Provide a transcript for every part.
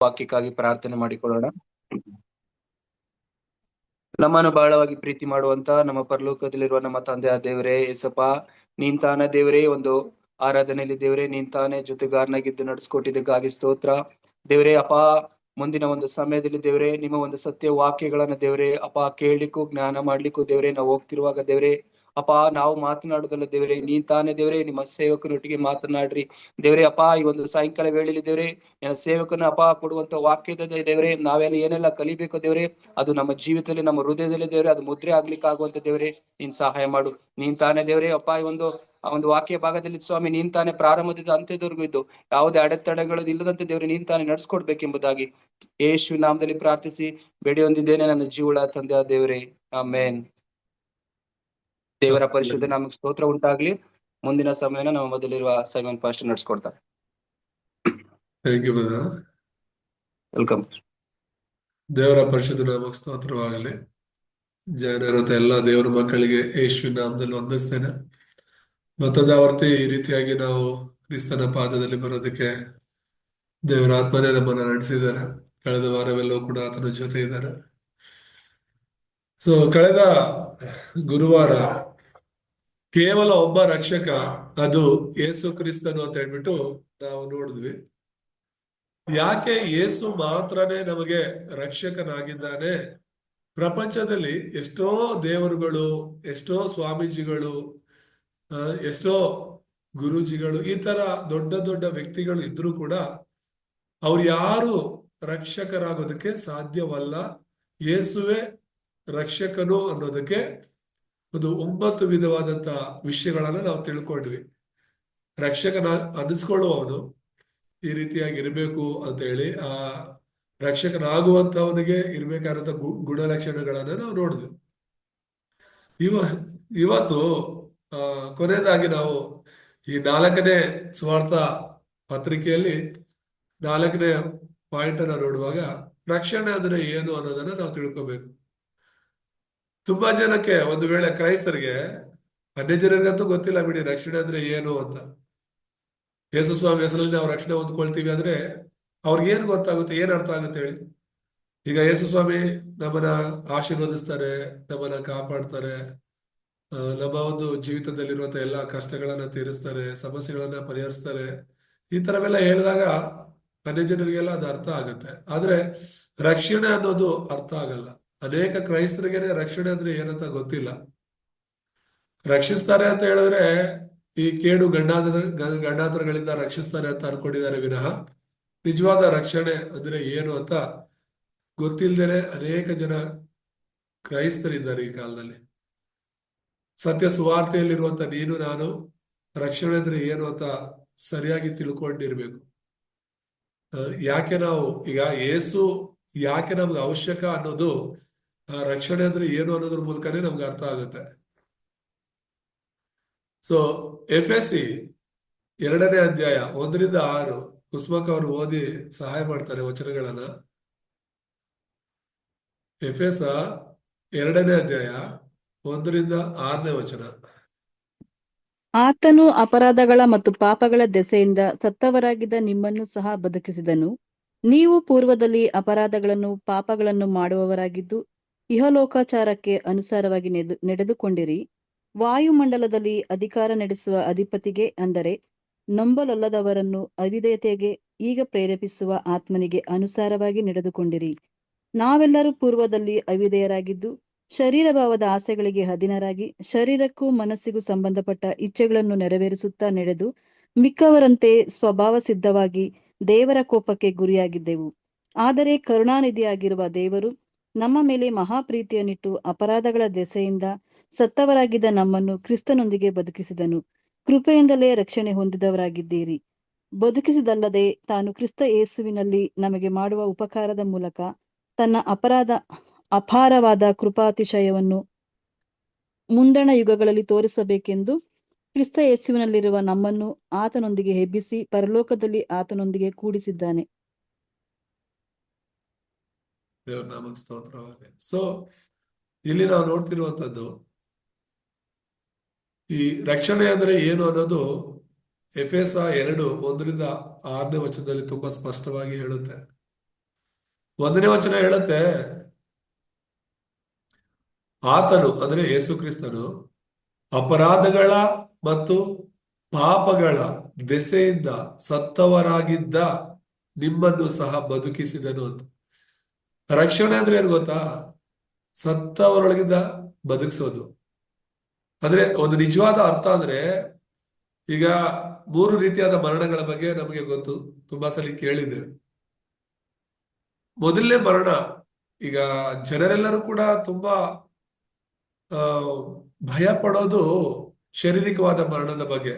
ವಾಕ್ಯಕ್ಕಾಗಿ ಪ್ರಾರ್ಥನೆ ಮಾಡಿಕೊಳ್ಳೋಣ. ನಮ್ಮನ್ನು ಬಹಳವಾಗಿ ಪ್ರೀತಿ ಮಾಡುವಂತ ನಮ್ಮ ಪರಲೋಕದಲ್ಲಿರುವ ನಮ್ಮ ತಂದೆಯ ದೇವರೇ, ಏಸಪ್ಪ, ನೀನ್ ತಾನೇ ದೇವರೇ ಒಂದು ಆರಾಧನೆಯಲ್ಲಿ ದೇವರೇ ನೀನ್ ತಾನೇ ಜೊತೆಗಾರನಾಗಿದ್ದು ನಡೆಸ್ಕೊಟ್ಟಿದ್ದಕ್ಕಾಗಿ ಸ್ತೋತ್ರ ದೇವರೇ. ಅಪ್ಪ, ಮುಂದಿನ ಒಂದು ಸಮಯದಲ್ಲಿ ದೇವರೇ ನಿಮ್ಮ ಒಂದು ಸತ್ಯ ವಾಕ್ಯಗಳನ್ನ ದೇವರೇ ಅಪ್ಪ ಕೇಳಲಿಕ್ಕೂ ಜ್ಞಾನ ಮಾಡ್ಲಿಕ್ಕೂ ದೇವರೇ ನಾವು ಹೋಗ್ತಿರುವಾಗ ದೇವರೇ ಅಪ್ಪ, ನಾವು ಮಾತನಾಡುದಲ್ಲ ದೇವರೇ, ನೀನ್ ತಾನೇ ದೇವರೇ ನಿಮ್ಮ ಸೇವಕನೊಟ್ಟಿಗೆ ಮಾತನಾಡ್ರಿ ದೇವರೇ. ಅಪ್ಪ, ಈ ಒಂದು ಸಾಯಂಕಾಲ ವೇಳೆಯಲ್ಲಿ ದೇವರೇ ನನ್ನ ಸೇವಕನ ಅಪ್ಪ ಕೊಡುವಂತ ವಾಕ್ಯದ ದೇವರೇ ನಾವೆಲ್ಲ ಏನೆಲ್ಲ ಕಲಿಬೇಕು ದೇವರೇ, ಅದು ನಮ್ಮ ಜೀವಿತದಲ್ಲಿ ನಮ್ಮ ಹೃದಯದಲ್ಲಿ ದೇವರೇ ಅದು ಮುದ್ರೆ ಆಗ್ಲಿಕ್ಕೆ ಆಗುವಂತ ದೇವರೇ ನೀನ್ ಸಹಾಯ ಮಾಡು. ನೀನ್ ತಾನೇ ದೇವರೇ ಅಪ್ಪ ಈ ಒಂದು ವಾಕ್ಯ ಭಾಗದಲ್ಲಿ ಸ್ವಾಮಿ ನೀನ್ ತಾನೇ ಪ್ರಾರಂಭದಿಂದ ಅಂತ್ಯದವರೆಗೂ ಇದ್ದು ಯಾವುದೇ ಅಡೆತಡೆಗಳು ಇಲ್ಲದಂತೆ ದೇವರೇ ನೀನ್ ತಾನೇ ನಡ್ಸ್ಕೊಡ್ಬೇಕೆಂಬುದಾಗಿ ಯೇಸುವಿನ ನಾಮದಲ್ಲಿ ಪ್ರಾರ್ಥಿಸಿ ಬೇಡಿ ಹೊಂದಿದ್ದೇನೆ ನನ್ನ ಜೀವಳ ತಂದೆಯ ದೇವರೇ, ಆಮೇನ್. ದೇವರ ಪರಿಶುದ್ಧ ನಮಗೆ ಸ್ತೋತ್ರ ಉಂಟಾಗ್ಲಿ. ಮುಂದಿನ ಸಮಯನ ನಮ್ಮ ಮೊದಲಿರುವ ಸೈಮನ್ ಪಾಸ್ಟರ್ ನಡ್ಸ್ಕೊಡ್ತಾರೆ. ವೆಲ್ಕಮ್. ದೇವರ ಪರಿಶುದ್ಧ ನಾಮಕ್ಕೆ ಸ್ತೋತ್ರವಾಗಲಿ. ಜನರತ ಎಲ್ಲ ದೇವರ ಮಕ್ಕಳಿಗೆ ಯೇಸುವಿನ ನಾಮದಲ್ಲಿ ವಂದಿಸ್ತೇನೆ. ಮತ್ತೊಂದು ಆವರ್ತಿ ಈ ರೀತಿಯಾಗಿ ನಾವು ಕ್ರಿಸ್ತನ ಪಾದದಲ್ಲಿ ಬರೋದಕ್ಕೆ ದೇವರ ಆತ್ಮನೇ ನಮ್ಮನ್ನ ನಡೆಸಿದ್ದಾರೆ. ಕಳೆದ ವಾರವೆಲ್ಲವೂ ಕೂಡ ಆತನ ಜೊತೆ ಇದ್ದಾರೆ. ಕಳೆದ ಗುರುವಾರ ಕೇವಲ ಒಬ್ಬ ರಕ್ಷಕ, ಅದು ಯೇಸು ಕ್ರಿಸ್ತನು ಅಂತ ಹೇಳ್ಬಿಟ್ಟು ನಾವು ನೋಡಿದ್ವಿ. ಯಾಕೆ ಯೇಸು ಮಾತ್ರನೇ ನಮಗೆ ರಕ್ಷಕನಾಗಿದ್ದಾನೆ? ಪ್ರಪಂಚದಲ್ಲಿ ಎಷ್ಟೋ ದೇವರುಗಳು, ಎಷ್ಟೋ ಸ್ವಾಮೀಜಿಗಳು, ಎಷ್ಟೋ ಗುರೂಜಿಗಳು, ಈ ತರ ದೊಡ್ಡ ದೊಡ್ಡ ವ್ಯಕ್ತಿಗಳು ಇದ್ರೂ ಕೂಡ ಅವ್ರು ಯಾರು ರಕ್ಷಕರಾಗೋದಕ್ಕೆ ಸಾಧ್ಯವಲ್ಲ. ಯೇಸುವೆ ರಕ್ಷಕನು ಅನ್ನೋದಕ್ಕೆ ಒಂದು 9 ವಿಧವಾದಂತ ವಿಷಯಗಳನ್ನ ನಾವು ತಿಳ್ಕೊಂಡ್ವಿ. ರಕ್ಷಕನ ಅನ್ನಿಸ್ಕೊಳ್ಳುವವನು ಈ ರೀತಿಯಾಗಿ ಇರಬೇಕು ಅಂತ ಹೇಳಿ, ಆ ರಕ್ಷಕನಾಗುವಂತವನಿಗೆ ಇರ್ಬೇಕಾದಂತ ಗುಣಲಕ್ಷಣಗಳನ್ನ ನಾವು ನೋಡಿದ್ವಿ. ಇವತ್ತು ಕೊನೆಯದಾಗಿ ನಾವು ಈ 4ನೇ ಸುವಾರ್ತ ಪತ್ರಿಕೆಯಲ್ಲಿ 4ನೇ ಪಾಯಿಂಟ್ ಅನ್ನ ನೋಡುವಾಗ ರಕ್ಷಣೆ ಅಂದ್ರೆ ಏನು ಅನ್ನೋದನ್ನ ನಾವು ತಿಳ್ಕೋಬೇಕು. ತುಂಬಾ ಜನಕ್ಕೆ, ಒಂದು ವೇಳೆ ಕ್ರೈಸ್ತರಿಗೆ, ಅನ್ಯ ಜನರಿಗಂತೂ ಗೊತ್ತಿಲ್ಲ ಬಿಡಿ ರಕ್ಷಣೆ ಅಂದ್ರೆ ಏನು ಅಂತ. ಯೇಸು ಸ್ವಾಮಿ ಹೆಸರಲ್ಲಿ ನಾವು ರಕ್ಷಣೆ ಹೊಂದ್ಕೊಳ್ತೀವಿ ಅಂದ್ರೆ ಅವ್ರಿಗೆ ಏನ್ ಗೊತ್ತಾಗುತ್ತೆ, ಏನ್ ಅರ್ಥ ಆಗುತ್ತೆ ಹೇಳಿ? ಈಗ ಯೇಸು ಸ್ವಾಮಿ ನಮ್ಮನ್ನ ಆಶೀರ್ವದಿಸ್ತಾರೆ, ನಮ್ಮನ್ನ ಕಾಪಾಡ್ತಾರೆ, ನಮ್ಮ ಒಂದು ಜೀವಿತದಲ್ಲಿರುವಂತ ಎಲ್ಲಾ ಕಷ್ಟಗಳನ್ನ ತೀರಿಸ್ತಾರೆ, ಸಮಸ್ಯೆಗಳನ್ನ ಪರಿಹರಿಸ್ತಾರೆ. ಈ ತರವೆಲ್ಲ ಹೇಳಿದಾಗ ಅನ್ಯ ಜನರಿಗೆಲ್ಲ ಅದು ಅರ್ಥ ಆಗುತ್ತೆ. ಆದ್ರೆ ರಕ್ಷಣೆ ಅನ್ನೋದು ಅರ್ಥ ಆಗಲ್ಲ. ಅನೇಕ ಕ್ರೈಸ್ತರಿಗೇನೆ ರಕ್ಷಣೆ ಅಂದ್ರೆ ಏನಂತ ಗೊತ್ತಿಲ್ಲ. ರಕ್ಷಿಸ್ತಾರೆ ಅಂತ ಹೇಳಿದ್ರೆ ಈ ಕೇಡು ಗಂಡಾಂತರಗಳಿಂದ ರಕ್ಷಿಸ್ತಾರೆ ಅಂತ ಅನ್ಕೊಂಡಿದ್ದಾರೆ ವಿನಃ ನಿಜವಾದ ರಕ್ಷಣೆ ಅಂದ್ರೆ ಏನು ಅಂತ ಗೊತ್ತಿಲ್ಲದೇನೆ ಅನೇಕ ಜನ ಕ್ರೈಸ್ತರಿದ್ದಾರೆ ಈ ಕಾಲದಲ್ಲಿ. ಸತ್ಯ ಸುವಾರ್ತೆಯಲ್ಲಿರುವಂತ ನೀನು ನಾನು ರಕ್ಷಣೆ ಅಂದ್ರೆ ಏನು ಅಂತ ಸರಿಯಾಗಿ ತಿಳ್ಕೊಂಡಿರ್ಬೇಕು. ಯಾಕೆ ನಾವು ಈಗ ಯೇಸು ಯಾಕೆ ನಮ್ಗೆ ಅವಶ್ಯಕ ಅನ್ನೋದು, ರಕ್ಷಣೆ ಅಂದ್ರೆ ಏನು ಅನ್ನೋದ್ರ ಮೂಲಕನೇ ನಮ್ಗೆ ಅರ್ಥ ಆಗುತ್ತೆ. ಎಫೆಸಿ 2ನೇ ಅಧ್ಯಾಯ 1-6 ಕುಸುಮಕ್ಕ ಅವರು ಓದಿ ಸಹಾಯ ಮಾಡ್ತಾರೆ ವಚನಗಳನ್ನ. ಎಫೆಸ 2ನೇ ಅಧ್ಯಾಯ 1-6 ವಚನ. ಆತನು ಅಪರಾಧಗಳ ಮತ್ತು ಪಾಪಗಳ ದೆಸೆಯಿಂದ ಸತ್ತವರಾಗಿದ್ದ ನಿಮ್ಮನ್ನು ಸಹ ಬದುಕಿಸಿದನು. ನೀವು ಪೂರ್ವದಲ್ಲಿ ಅಪರಾಧಗಳನ್ನು ಪಾಪಗಳನ್ನು ಮಾಡುವವರಾಗಿದ್ದು ಇಹಲೋಕಾಚಾರಕ್ಕೆ ಅನುಸಾರವಾಗಿ ನಡೆದುಕೊಂಡಿರಿ. ವಾಯುಮಂಡಲದಲ್ಲಿ ಅಧಿಕಾರ ನಡೆಸುವ ಅಧಿಪತಿಗೆ, ಅಂದರೆ ನಂಬಲೊಲ್ಲದವರನ್ನು ಅವಿಧೇಯತೆಗೆ ಈಗ ಪ್ರೇರೇಪಿಸುವ ಆತ್ಮನಿಗೆ ಅನುಸಾರವಾಗಿ ನಡೆದುಕೊಂಡಿರಿ. ನಾವೆಲ್ಲರೂ ಪೂರ್ವದಲ್ಲಿ ಅವಿಧೇಯರಾಗಿದ್ದು ಶರೀರಭಾವದ ಆಸೆಗಳಿಗೆ ಅಧೀನರಾಗಿ ಶರೀರಕ್ಕೂ ಮನಸ್ಸಿಗೂ ಸಂಬಂಧಪಟ್ಟ ಇಚ್ಛೆಗಳನ್ನು ನೆರವೇರಿಸುತ್ತಾ ನಡೆದು ಮಿಕ್ಕವರಂತೆ ಸ್ವಭಾವ ಸಿದ್ಧವಾಗಿ ದೇವರ ಕೋಪಕ್ಕೆ ಗುರಿಯಾಗಿದ್ದೆವು. ಆದರೆ ಕರುಣಾನಿಧಿಯಾಗಿರುವ ದೇವರು ನಮ್ಮ ಮೇಲೆ ಮಹಾಪ್ರೀತಿಯನ್ನಿಟ್ಟು ಅಪರಾಧಗಳ ದೆಸೆಯಿಂದ ಸತ್ತವರಾಗಿದ್ದ ನಮ್ಮನ್ನು ಕ್ರಿಸ್ತನೊಂದಿಗೆ ಬದುಕಿಸಿದನು. ಕೃಪೆಯಿಂದಲೇ ರಕ್ಷಣೆ ಹೊಂದಿದವರಾಗಿದ್ದೀರಿ. ಬದುಕಿಸಿದಲ್ಲದೆ ತಾನು ಕ್ರಿಸ್ತ ಯೇಸುವಿನಲ್ಲಿ ನಮಗೆ ಮಾಡುವ ಉಪಕಾರದ ಮೂಲಕ ತನ್ನ ಅಪಾರವಾದ ಕೃಪಾತಿಶಯವನ್ನು ಮುಂದಣ ಯುಗಗಳಲ್ಲಿ ತೋರಿಸಬೇಕೆಂದು ಕ್ರಿಸ್ತ ಯೇಸುವಿನಲ್ಲಿರುವ ನಮ್ಮನ್ನು ಆತನೊಂದಿಗೆ ಎಬ್ಬಿಸಿ ಪರಲೋಕದಲ್ಲಿ ಆತನೊಂದಿಗೆ ಕೂಡಿಸಿದ್ದಾನೆ. ದೇವರ ನಾಮಕ್ಕೆ ಸ್ತೋತ್ರವಾಗಲಿ. ಇಲ್ಲಿ ನಾವು ನೋಡ್ತಿರುವಂತದ್ದು ಈ ರಕ್ಷಣೆ ಅಂದ್ರೆ ಏನು ಅನ್ನೋದು ಎಫೆಸ 2:1-6 ವಚನದಲ್ಲಿ ತುಂಬಾ ಸ್ಪಷ್ಟವಾಗಿ ಹೇಳುತ್ತೆ. ಒಂದನೇ ವಚನ ಹೇಳುತ್ತೆ, ಆತನು ಅಂದ್ರೆ ಯೇಸು ಕ್ರಿಸ್ತನು ಅಪರಾಧಗಳ ಮತ್ತು ಪಾಪಗಳ ದೆಸೆಯಿಂದ ಸತ್ತವರಾಗಿದ್ದ ನಿಮ್ಮನ್ನು ಸಹ ಬದುಕಿಸಿದನು ಅಂತ. ರಕ್ಷಣೆ ಅಂದ್ರೆ ಏನು ಗೊತ್ತಾ? ಸತ್ತವರೊಳಗಿಂದ ಬದುಕಿಸೋದು. ಅಂದ್ರೆ ಒಂದು ನಿಜವಾದ ಅರ್ಥ ಅಂದ್ರೆ, ಈಗ 3 ರೀತಿಯಾದ ಮರಣಗಳ ಬಗ್ಗೆ ನಮಗೆ ಗೊತ್ತು, ತುಂಬಾ ಸಲ ಕೇಳಿದ್ದೇವೆ. ಮೊದಲನೇ ಮರಣ, ಈಗ ಜನರೆಲ್ಲರೂ ಕೂಡ ತುಂಬಾ ಆ ಭಯ ಪಡೋದು ಶಾರೀರಿಕವಾದ ಮರಣದ ಬಗ್ಗೆ.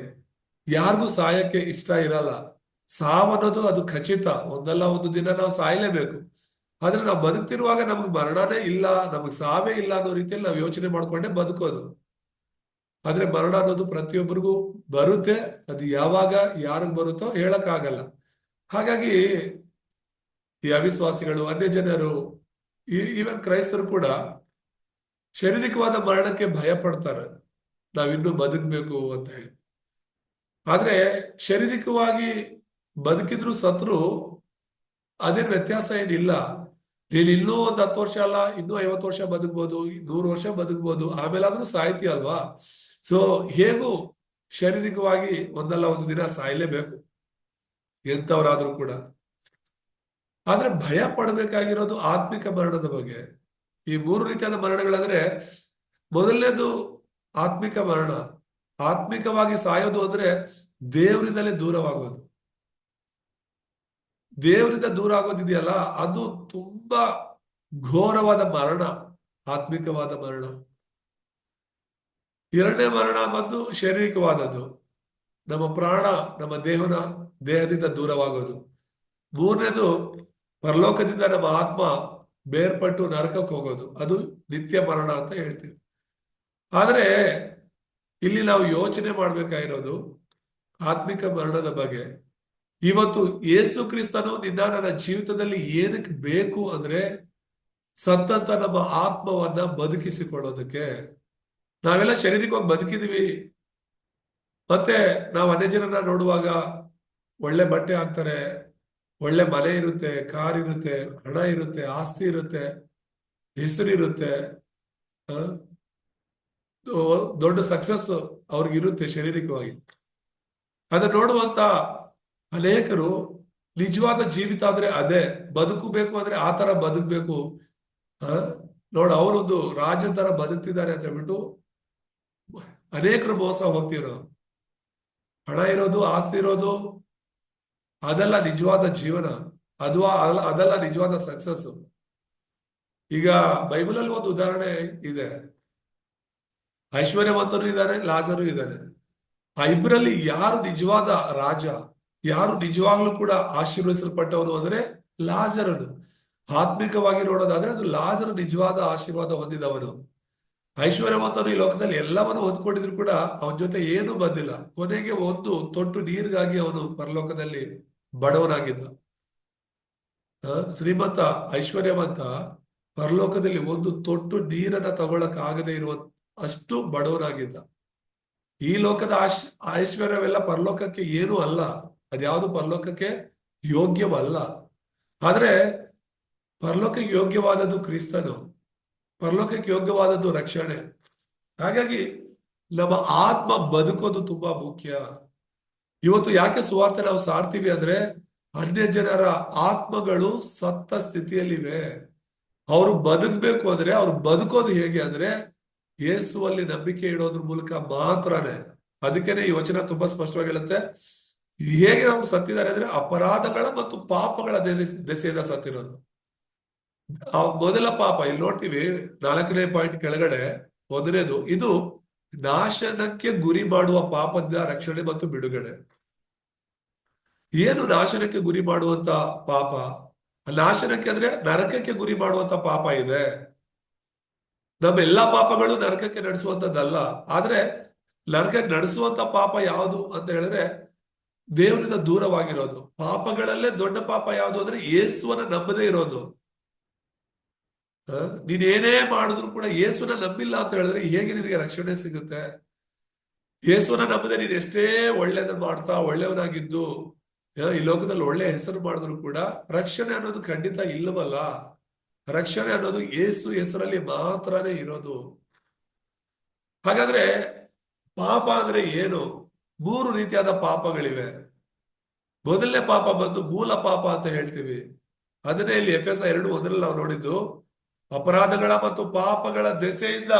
ಯಾರಿಗೂ ಸಾಯಕ್ಕೆ ಇಷ್ಟ ಇರಲ್ಲ. ಸಾವನ್ನೋದು ಅದು ಖಚಿತ, ಒಂದಲ್ಲ ಒಂದು ದಿನ ನಾವು ಸಾಯಲೇಬೇಕು. ಆದ್ರೆ ನಾವು ಬದುಕ್ತಿರುವಾಗ ನಮ್ಗೆ ಮರಣನೇ ಇಲ್ಲ, ನಮಗ್ ಸಾವೇ ಇಲ್ಲ ಅನ್ನೋ ರೀತಿಯಲ್ಲಿ ನಾವು ಯೋಚನೆ ಮಾಡ್ಕೊಂಡೇ ಬದುಕೋದು. ಆದ್ರೆ ಮರಣ ಅನ್ನೋದು ಪ್ರತಿಯೊಬ್ಬರಿಗೂ ಬರುತ್ತೆ. ಅದು ಯಾವಾಗ ಯಾರಿಗ್ ಬರುತ್ತೋ ಹೇಳಕ್ಕಾಗಲ್ಲ. ಹಾಗಾಗಿ ಈ ಅವಿಶ್ವಾಸಿಗಳು, ಅನ್ಯ ಜನರು, ಈವನ್ ಕ್ರೈಸ್ತರು ಕೂಡ ಶಾರೀರಿಕವಾದ ಮರಣಕ್ಕೆ ಭಯ ಪಡ್ತಾರೆ, ನಾವಿನ್ನೂ ಬದುಕಬೇಕು ಅಂತ ಹೇಳಿ. ಆದ್ರೆ ಶಾರೀರಿಕವಾಗಿ ಬದುಕಿದ್ರು ಸತ್ರು ಅದೇನ್ ವ್ಯತ್ಯಾಸ ಏನಿಲ್ಲ. ನೀನ್ ಇನ್ನೂ 10 ವರ್ಷ ಅಲ್ಲ, ಇನ್ನೂ 50 ವರ್ಷ ಬದುಕ್ಬೋದು, 100 ವರ್ಷ ಬದುಕ್ಬೋದು, ಆಮೇಲಾದ್ರೂ ಸಾಯ್ತೀಯ ಅಲ್ವಾ. ಸೊ ಹೇಗೂ ಶಾರೀರಿಕವಾಗಿ ಒಂದಲ್ಲ ಒಂದು ದಿನ ಸಾಯ್ಲೇಬೇಕು, ಎಂತವರಾದ್ರೂ ಕೂಡ. ಆದ್ರೆ ಭಯ ಪಡಬೇಕಾಗಿರೋದು ಆತ್ಮಿಕ ಮರಣದ ಬಗ್ಗೆ. ಈ 3 ರೀತಿಯಾದ ಮರಣಗಳಂದ್ರೆ, ಮೊದಲನೇದು ಆತ್ಮಿಕ ಮರಣ. ಆತ್ಮಿಕವಾಗಿ ಸಾಯೋದು ಅಂದ್ರೆ ದೇವರಿಂದಲೇ ದೂರವಾಗೋದು. ದೇವರಿಂದ ದೂರ ಆಗೋದಿದೆಯಲ್ಲ, ಅದು ತುಂಬಾ ಘೋರವಾದ ಮರಣ, ಆತ್ಮಿಕವಾದ ಮರಣ. ಎರಡನೇ ಮರಣ ಬಂದು ಶಾರೀರಿಕವಾದದ್ದು, ನಮ್ಮ ಪ್ರಾಣ ನಮ್ಮ ದೇಹದಿಂದ ದೂರವಾಗೋದು. ಮೂರನೇದು ಪರಲೋಕದಿಂದ ನಮ್ಮ ಆತ್ಮ ಬೇರ್ಪಟ್ಟು ನರಕಕ್ಕೆ ಹೋಗೋದು, ಅದು ನಿತ್ಯ ಮರಣ ಅಂತ ಹೇಳ್ತೀವಿ. ಆದ್ರೆ ಇಲ್ಲಿ ನಾವು ಯೋಚನೆ ಮಾಡ್ಬೇಕಾಗಿರೋದು ಆತ್ಮಿಕ ಮರಣದ ಬಗ್ಗೆ. ಇವತ್ತು ಯೇಸು ಕ್ರಿಸ್ತನು ನನ್ನ ಜೀವಿತದಲ್ಲಿ ಏನಕ್ಕೆ ಬೇಕು ಅಂದ್ರೆ, ಸತ್ತಂತ ನಮ್ಮ ಆತ್ಮವನ್ನ ಬದುಕಿಸಿಕೊಳ್ಳೋದಕ್ಕೆ. ನಾವೆಲ್ಲ ಶಾರೀರಿಕವಾಗಿ ಬದುಕಿದೀವಿ. ಮತ್ತೆ ನಾವು ಅನ್ಯ ಜನರನ್ನ ನೋಡುವಾಗ ಒಳ್ಳೆ ಬಟ್ಟೆ ಹಾಕ್ತಾರೆ, ಒಳ್ಳೆ ಮನೆ ಇರುತ್ತೆ, ಕಾರ್ ಇರುತ್ತೆ, ಹಣ ಇರುತ್ತೆ, ಆಸ್ತಿ ಇರುತ್ತೆ, ಹೆಸರಿರುತ್ತೆ, ದೊಡ್ಡ ಸಕ್ಸಸ್ ಅವ್ರಿಗಿರುತ್ತೆ ಶಾರೀರಿಕವಾಗಿ. ಅದನ್ನ ನೋಡುವಂತ ಅನೇಕರು ನಿಜವಾದ ಜೀವಿತ ಅಂದ್ರೆ ಅದೇ, ಬದುಕಬೇಕು ಅಂದ್ರೆ ಆ ತರ ಬದುಕಬೇಕು. ಅವನೊಂದು ರಾಜ ತರ ಬದುಕ್ತಿದ್ದಾರೆ ಅಂತ ಹೇಳ್ಬಿಟ್ಟು ಅನೇಕರು ಮೋಸ ಹೋಗ್ತೀವಿ ನಾವು. ಹಣ ಇರೋದು, ಆಸ್ತಿ ಇರೋದು ಅದೆಲ್ಲ ನಿಜವಾದ ಜೀವನ, ಅದೆಲ್ಲ ನಿಜವಾದ ಸಕ್ಸಸ್. ಈಗ ಬೈಬಲ್ ಅಲ್ಲಿ ಒಂದು ಉದಾಹರಣೆ ಇದೆ. ಐಶ್ವರ್ಯವಂತನು ಇದ್ದಾನೆ, ಲಾಜರು ಇದ್ದಾನೆ. ಆ ಇಬ್ಬರಲ್ಲಿ ಯಾರು ನಿಜವಾದ ರಾಜ, ಯಾರು ನಿಜವಾಗ್ಲೂ ಕೂಡ ಆಶೀರ್ವದಿಸಲ್ಪಟ್ಟವನು ಅಂದ್ರೆ ಲಾಜರನು. ಆತ್ಮಿಕವಾಗಿ ನೋಡೋದಾದ್ರೆ ಅದು ಲಾಜರು ನಿಜವಾದ ಆಶೀರ್ವಾದ ಹೊಂದಿದವನು. ಐಶ್ವರ್ಯವಂತನು ಈ ಲೋಕದಲ್ಲಿ ಎಲ್ಲವನ್ನು ಹೊಂದ್ಕೊಂಡಿದ್ರು ಕೂಡ ಅವನ ಜೊತೆ ಏನೂ ಬಂದಿಲ್ಲ. ಕೊನೆಗೆ ಒಂದು ತೊಟ್ಟು ನೀರಿಗಾಗಿ ಅವನು ಪರಲೋಕದಲ್ಲಿ ಬಡವನಾಗಿದ್ದ. ಶ್ರೀಮಂತ ಐಶ್ವರ್ಯವಂತ ಪರಲೋಕದಲ್ಲಿ ಒಂದು ತೊಟ್ಟು ನೀರನ್ನ ತಗೊಳಕ್ ಆಗದೆ ಇರುವ ಅಷ್ಟು ಬಡವನಾಗಿದ್ದ. ಈ ಲೋಕದ ಐಶ್ವರ್ಯವೆಲ್ಲ ಪರಲೋಕಕ್ಕೆ ಏನೂ ಅಲ್ಲ, ಅದ್ಯಾವುದು ಪರಲೋಕಕ್ಕೆ ಯೋಗ್ಯವಲ್ಲ. ಆದ್ರೆ ಪರಲೋಕಕ್ಕೆ ಯೋಗ್ಯವಾದದ್ದು ಕ್ರಿಸ್ತನು, ಪರಲೋಕಕ್ಕೆ ಯೋಗ್ಯವಾದದ್ದು ರಕ್ಷಣೆ. ಹಾಗಾಗಿ ನಮ್ಮ ಆತ್ಮ ಬದುಕೋದು ತುಂಬಾ ಮುಖ್ಯ. ಇವತ್ತು ಯಾಕೆ ಸುವಾರ್ತೆ ನಾವು ಸಾರ್ತೀವಿ ಅಂದ್ರೆ, ಅನ್ಯ ಜನರ ಆತ್ಮಗಳು ಸತ್ತ ಸ್ಥಿತಿಯಲ್ಲಿವೆ. ಅವರು ಬದುಕಬೇಕು ಅಂದ್ರೆ, ಅವ್ರು ಬದುಕೋದು ಹೇಗೆ ಅಂದ್ರೆ ಯೇಸುವಲ್ಲಿ ನಂಬಿಕೆ ಇಡೋದ್ರ ಮೂಲಕ ಮಾತ್ರನೇ. ಅದಕ್ಕೇನೆ ಈ ವಚನ ತುಂಬಾ ಸ್ಪಷ್ಟವಾಗಿ ಹೇಳುತ್ತೆ, ಹೇಗೆ ಅವ್ರು ಸತ್ತಿದ್ದಾರೆ ಅಂದ್ರೆ ಅಪರಾಧಗಳ ಮತ್ತು ಪಾಪಗಳ ದೆಸೆಯಿಂದ ಸತ್ತಿರೋದು. ಆ ಮೊದಲ ಪಾಪ ಇಲ್ಲಿ ನೋಡ್ತೀವಿ 4ನೇ ಪಾಯಿಂಟ್ ಕೆಳಗಡೆ. ಮೊದಲನೇದು, ಇದು ನಾಶನಕ್ಕೆ ಗುರಿ ಮಾಡುವ ಪಾಪದ ರಕ್ಷಣೆ ಮತ್ತು ಬಿಡುಗಡೆ. ಏನು ನಾಶನಕ್ಕೆ ಗುರಿ ಮಾಡುವಂತ ಪಾಪ? ನಾಶನಕ್ಕೆ ಅಂದ್ರೆ ನರಕಕ್ಕೆ ಗುರಿ ಮಾಡುವಂತ ಪಾಪ ಇದೆ. ನಮ್ಮ ಎಲ್ಲಾ ಪಾಪಗಳು ನರಕಕ್ಕೆ ನಡೆಸುವಂತದ್ದಲ್ಲ. ಆದ್ರೆ ನರಕಕ್ಕೆ ನಡೆಸುವಂತ ಪಾಪ ಯಾವುದು ಅಂತ ಹೇಳಿದ್ರೆ ದೇವರಿಂದ ದೂರವಾಗಿರೋದು. ಪಾಪಗಳಲ್ಲೇ ದೊಡ್ಡ ಪಾಪ ಯಾವುದು ಅಂದ್ರೆ ಯೇಸುವನ್ನ ನಂಬದೇ ಇರೋದು. ನೀನೇನೇ ಮಾಡಿದ್ರು ಕೂಡ ಯೇಸುನ ನಂಬಿಲ್ಲ ಅಂತ ಹೇಳಿದ್ರೆ ಹೇಗೆ ನಿನಗೆ ರಕ್ಷಣೆ ಸಿಗುತ್ತೆ? ಯೇಸುನ ನಂಬದೆ ನೀನ್ ಎಷ್ಟೇ ಒಳ್ಳೇದನ್ನ ಮಾಡ್ತಾ ಒಳ್ಳೆಯವನಾಗಿದ್ದು ಈ ಲೋಕದಲ್ಲಿ ಒಳ್ಳೆ ಹೆಸರು ಮಾಡಿದ್ರು ಕೂಡ ರಕ್ಷಣೆ ಅನ್ನೋದು ಖಂಡಿತ ಇಲ್ಲವಲ್ಲ. ರಕ್ಷಣೆ ಅನ್ನೋದು ಯೇಸು ಹೆಸರಲ್ಲಿ ಮಾತ್ರನೇ ಇರೋದು. ಹಾಗಾದ್ರೆ ಪಾಪ ಅಂದ್ರೆ ಏನು? 3 ರೀತಿಯಾದ ಪಾಪಗಳಿವೆ. ಮೊದಲನೇ ಪಾಪ ಬಂದು ಮೂಲ ಪಾಪ ಅಂತ ಹೇಳ್ತೀವಿ. ಅದನ್ನೇ ಇಲ್ಲಿ ಎಫೆಸ 2:1 ನಾವು ನೋಡಿದ್ದು, ಅಪರಾಧಗಳ ಮತ್ತು ಪಾಪಗಳ ದೆಸೆಯಿಂದ